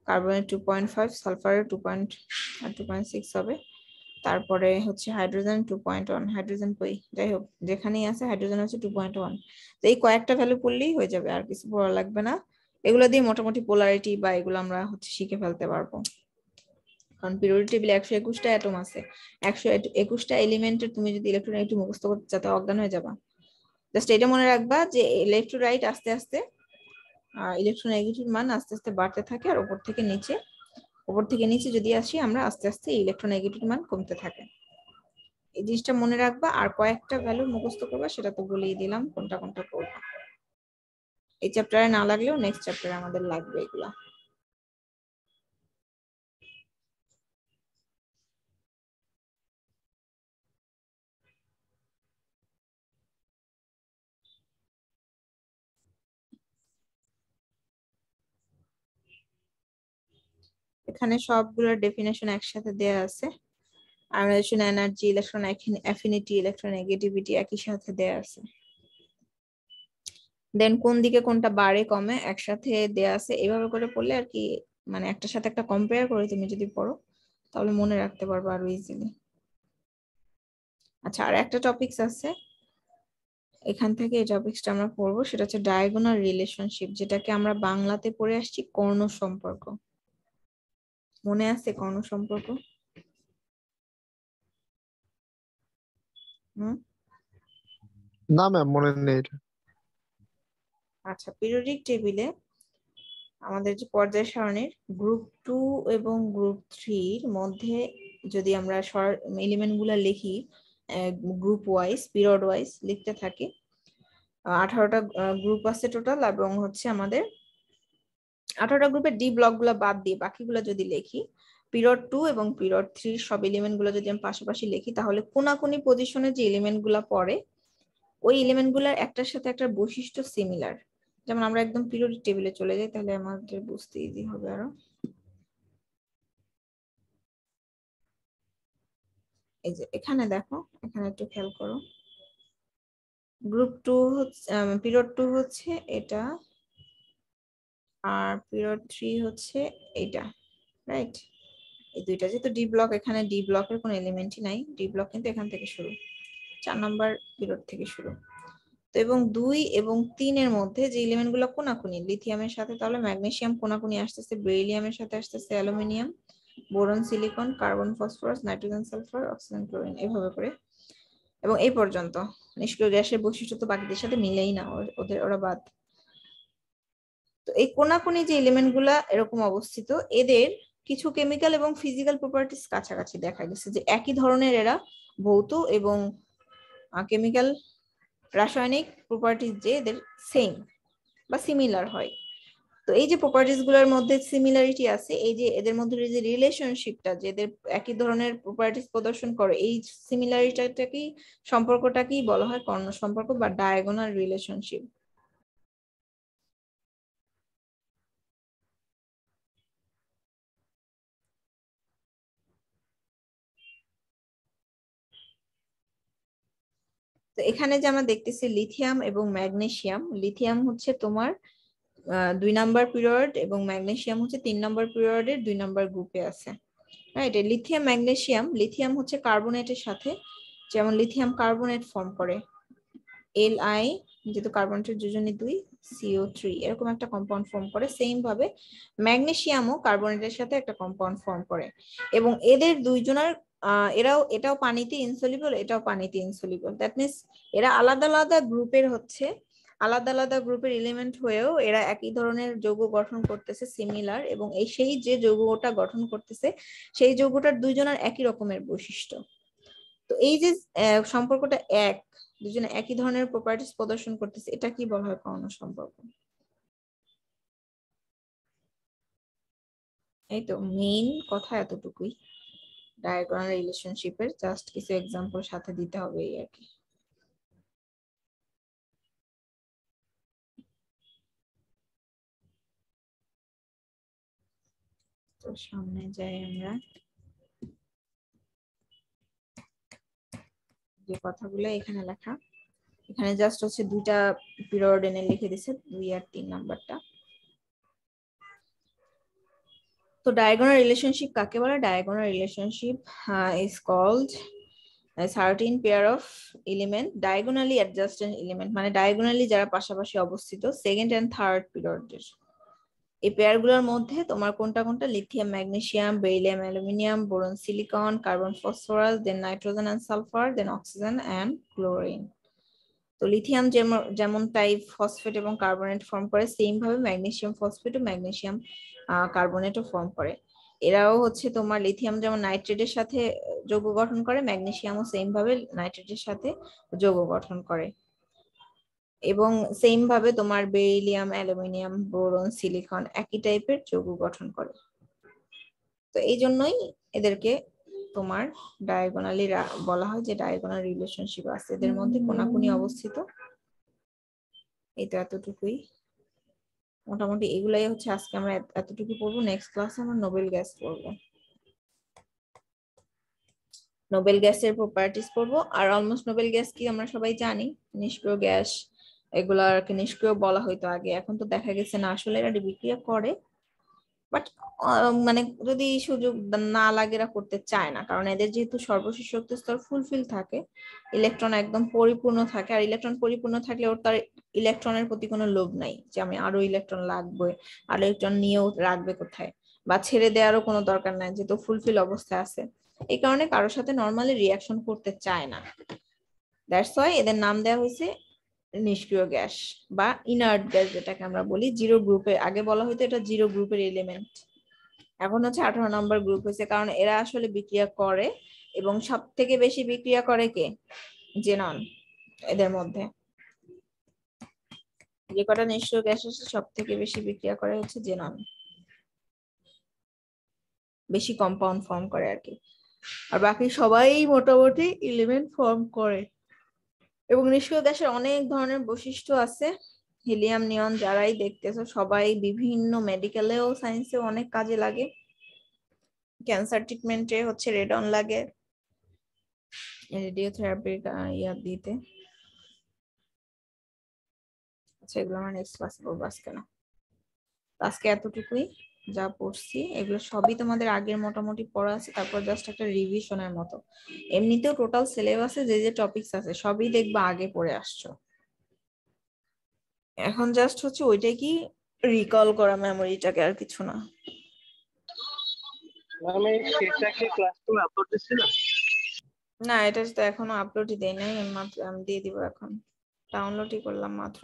[SPEAKER 1] কার্বনের 2.5, সালফারের 2.6 হবে, তারপরে হচ্ছে হাইড্রোজেন 2.1, হাইড্রোজেন কই, যাই হোক যেখানেই আছে হাইড্রোজেন হচ্ছে 2.1। তো এই কয়েকটা ভ্যালু পড়লেই হয়ে যাবে, আর কিছু পড়া লাগবে না। এগুলো দিয়ে মোটামুটি পোলারিটি বা এগুলো আমরা হচ্ছে শিখে ফেলতে পারবো, কারণ পিরিয়ডিক টেবিলে 121টা অ্যাটম আছে, 121টা এলিমেন্টের তুমি যদি ইলেকট্রোনেগেটিভ মুখস্থ করতে চাও তাহলে অজ্ঞান হয়ে যাবা। জাস্ট এটা মনে রাখবা যে লেফট টু রাইট আস্তে আস্তে ইলেকট্রোনেগেটিভ মান আস্তে আস্তে বাড়তে থাকে, আর উপর থেকে নিচে উপর থেকে নিচে যদি আসি আমরা আস্তে আস্তে ইলেকট্রোনেগেটিভিটি মান কমতে থাকে। এই জিনিসটা মনে রাখবা, আর কয়েকটা ভ্যালু মুখস্থ করবা, সেটা তো বলেই দিলাম কোনটা কোনটা করবা। এই চ্যাপ্টারে না লাগলেও নেক্সট চ্যাপ্টারে আমাদের লাগবে এগুলা। এখানে সবগুলোর ডেফিনেশন একসাথে দেয়া আছে। Ionisation energy, electron affinity, electronegativity একই সাথে দেয়া আছে। দেন কোন দিকে কোনটা বাড়ে কমে একসাথে দেয়া আছে। এভাবে করে পড়লে আর কি, মানে একটার সাথে একটা কম্পেয়ার করে তুমি যদি পড়ো তাহলে মনে রাখতে পারবে আরো ইজিলি। আচ্ছা, আর একটা টপিকস আছে এখান থেকে, এই টপিকসটা আমরা পড়বো, সেটা হচ্ছে ডায়াগোনাল রিলেশনশিপ, যেটাকে আমরা বাংলাতে পড়ে আসছি কর্ণ সম্পর্ক। মনে আছে কর্ণ সম্পর্ক?
[SPEAKER 6] না ম্যাম, মনে নেই এটা।
[SPEAKER 1] আচ্ছা, পিরিয়ডিক টেবিলে আমাদের যে পর্যায় সারণীর গ্রুপ 2 এবং গ্রুপ 3 এর মধ্যে যদি আমরা এলিমেন্ট গুলা লিখি গ্রুপ ওয়াইজ, পিরিয়ড ওয়াইজ লিখতে থাকি, 18টা গ্রুপ আছে টোটাল, এবং হচ্ছে আমাদের 18টা গ্রুপের ডি ব্লক গুলা বাদ দিয়ে বাকিগুলা যদি লিখি, পিরিয়ড 2 এবং পিরিয়ড 3 সব এলিমেন্ট গুলো যদি আমি পাশাপাশি লিখি, তাহলে কোনাকুনি পজিশনে যে এলিমেন্ট গুলা পড়ে ওই এলিমেন্ট গুলার একটার সাথে একটা বৈশিষ্ট্য সিমিলার। যেমন আমরা একদম পিরিয়ডিক টেবিলে চলে যাই, তাহলে আমাদের বুঝতে ইজি হবে আরো। এই যে এখানে দেখো, এখানে একটু খেয়াল করো, গ্রুপ 2 হচ্ছে পিরিয়ড 2 হচ্ছে এটা, আর পিরিয়ড 3 হচ্ছে এটা, রাইট? এই দুইটা, যেহেতু ডি ব্লক, এখানে ডি ব্লকের কোনো এলিমেন্টই নাই, ডি ব্লক কিন্তু এখান থেকে শুরু, 4 নাম্বার পিরিয়ড থেকে শুরু। তো এবং 2 এবং 3 এর মধ্যে যে এলিমেন্ট গুলো কোনাকুনি, লিথিয়ামের সাথে তাহলে ম্যাগনেসিয়াম কোনাকুনি আসতেছে, বেরিলিয়ামের সাথে আসতেছে aluminium, boron silicon, carbon phosphorus, nitrogen sulphur, oxygen chlorine, এভাবে করে এবং এই পর্যন্ত। নিষ্ক্রিয় গ্যাসের বৈশিষ্ট্য তো বাকিদের সাথে মিলেই না, ওরা বাদ। তো এই কোনাকুনি যে এলিমেন্ট গুলা এরকম অবস্থিত, এদের কিছু কেমিক্যাল এবং ফিজিক্যাল প্রপার্টিস কাছাকাছি দেখা গেছে, যে একই ধরনের এরা ভৌত এবং কেমিক্যাল রাসায়নিক প্রপার্টিস যে এদের সেম বা সিমিলার হয়। তো এই যে প্রপার্টিস গুলোর মধ্যে সিমিলারিটি আছে, এই যে এদের মধ্যে যে রিলেশনশিপটা, যে এদের একই ধরনের প্রপার্টিস প্রদর্শন করে, এই সিমিলারিটিটাকেই, সম্পর্কটাকেই বলা হয় কর্ণ সম্পর্ক বা ডায়াগোনাল রিলেশনশিপ। তো এখানে যে আমরা দেখতেছি লিথিয়াম এবং ম্যাগনেসিয়াম, লিথিয়াম হচ্ছে তোমার 2 নাম্বার পিরিয়ড এবং ম্যাগনেসিয়াম হচ্ছে 3 নাম্বার পিরিয়ডের 2 নাম্বার গ্রুপে আছে, রাইট? লিথিয়াম ম্যাগনেসিয়াম, লিথিয়াম হচ্ছে কার্বনেটের সাথে, যেমন লিথিয়াম কার্বনেট ফর্ম করে Li, যেহেতু কার্বনেটের যোজনী 2, CO3 এরকম একটা কম্পাউন্ড ফর্ম করে। সেম ভাবে ম্যাগনেসিয়ামও কার্বনেটের সাথে একটা কম্পাউন্ড ফর্ম করে, এবং এদের দুইজনের এটাও পানিতে ইনসলিবল, এটাও পানিতে ইনসলিবল। দ্যাট মিনস এরা আলাদা আলাদা গ্রুপের হচ্ছে, আলাদা আলাদা গ্রুপের এলিমেন্ট হয়েও এরা একই ধরনের যৌগ গঠন করতেছে, সিমিলার, এবং সেই যে যৌগটা গঠন করতেছে সেই যৌগটার দুইজনের একই রকমের বৈশিষ্ট্য। তো এই যে সম্পর্কটা এক, দুজনে একই ধরনের প্রপার্টিস প্রদর্শন করতেছে, এটা কি বলা হয় কর্ণ সম্পর্ক। এই তো মেইন কথা এতটুকুই, ডায়াগোনাল রিলেশনশিপের জাস্ট কিছু এক্সাম্পল সাথে দিতে হবে এই আর কি। তো সামনে যাই আমরা, যে কথাগুলো এখানে লেখা, এখানে জাস্ট হচ্ছে 2টা পিরিয়ড এনে লিখে দিছে, 2 আর 3 নাম্বারটা। তো ডায়াগোনাল রিলেশনশিপ কাকে বলে? Diagonal relationship is called a certain pair of element diagonally adjacent element, মানে ডায়াগোনালি যারা পাশাপাশি অবস্থিত সেকেন্ড এন্ড থার্ড পিরিয়ডের। এই পেয়ার গুলোর মধ্যে তোমার কোনটা কোনটা? Lithium magnesium, beryllium aluminium, boron silicon, carbon phosphorus, then nitrogen and sulphur, then oxygen and chlorine. তো লিথিয়াম যেমন টাইপ ফসফেট এবং কার্বনেট ফর্ম করে, সেম ভাবে ম্যাগনেসিয়াম ফসফেট ও ম্যাগনেসিয়াম কার্বনেটও ফর্ম করে। এরাও হচ্ছে তোমার লিথিয়াম যেমন নাইট্রেটের সাথে যৌগ গঠন করে, ম্যাগনেসিয়ামও সেম ভাবে নাইট্রেটের সাথে যৌগ গঠন করে, এবং সেম ভাবে তোমার বেরিলিয়াম, অ্যালুমিনিয়াম, বোরন, সিলিকন একই টাইপের যৌগ গঠন করে। তো এই জন্যই এদেরকে তোমার ডায়াগোনালি বলা হয় যে ডায়াগোনাল রিলেশনশিপ আছে এদের মধ্যে, কোনাকুনি অবস্থিত। এই তো এতটুকুই মোটামুটি, এগুলাই হচ্ছে আজকে আমরা এতটুকু পড়বো। নেক্সট ক্লাসে আমরা নোবেল গ্যাস পড়বো, নোবেল গ্যাসের প্রপার্টিজ পড়বো। আর অলমোস্ট নোবেল গ্যাস কি আমরা সবাই জানি, নিষ্ক্রিয় গ্যাস, এগুলাকে নিষ্ক্রিয় বলা হইতো আগে, এখন তো দেখা গেছে না আসলে এরা বিক্রিয়া করে, বাট মানে যদি সুযোগ না লাগে এরা করতে চায় না, কারণ এদের যেহেতু সর্বশেষ শক্তি স্তর ফুলফিল থাকে, ইলেকট্রন একদম পরিপূর্ণ থাকে, আর ইলেকট্রন পরিপূর্ণ থাকলে ওর তার ইলেকট্রনের প্রতি কোনো লোভ নাই যে আমি আরো ইলেকট্রন লাগবে, আর ইলেকট্রন নিয়েও রাখবে কোথায়, বা ছেড়ে দেওয়ারও কোনো দরকার নাই, যেহেতু ফুলফিল অবস্থায় আছে। এই কারণে কারোর সাথে নর্মালি রিয়াকশন করতে চায় না, দ্যাটস ওয়াই এদের নাম দেওয়া হয়েছে নিষ্ক্রিয় গ্যাস বা ইনার্ট গ্যাস, যেটাকে আমরা বলি জিরো গ্রুপের। আগে বলা হয়তো এটা জিরো গ্রুপের এলিমেন্ট, এখন হচ্ছে 18 নম্বর গ্রুপ হয়েছে, কারণ এরা আসলে বিক্রিয়া করে, এবং সব থেকে বেশি বিক্রিয়া করে কে, জেনন। এদের মধ্যে যে কটা নিষ্ক্রিয় গ্যাস আছে সব থেকে বেশি বিক্রিয়া করে হচ্ছে জেনন, বেশি কম্পাউন্ড ফর্ম করে আর কি, আর বাকি সবাই মোটামুটি এলিমেন্ট ফর্ম করে। এবং নিষ্ক্রিয় গ্যাসের অনেক ধরনের বৈশিষ্ট্য আছে, হিলিয়াম, নিয়ন যারাই দেখতেছো সবাই বিভিন্ন মেডিকেলেও সায়েন্সেও অনেক কাজে লাগে, ক্যান্সার ট্রিটমেন্টে হচ্ছে রেডন লাগে, রেডিওথেরাপির ইয়া দিতে। আচ্ছা এগুলো আমরা নেক্সট ক্লাসে পড়বো, আজকে না। আজকে এতটুকুই যা পড়ছি, এগুলো সবই তোমাদের আগের মোটামুটি পড়া আছে, তারপর জাস্ট একটা রিভিশনের মতো। এমনিতেও টোটাল সিলেবাসে যে যে টপিকস আছে সবই দেখবা আগে পড়ে আসছো, এখন জাস্ট হচ্ছে ওইটাই কি রিকল করা মেমোরিটাকে, আর কিছু না।
[SPEAKER 7] আমি সেটা কি ক্লাসরুমে আপলোড দিছিলাম?
[SPEAKER 1] না এটা তো এখনো আপলোডই দেই নাই, মাত্র আমি দিয়ে দিব এখন, ডাউনলোডই করলাম মাত্র।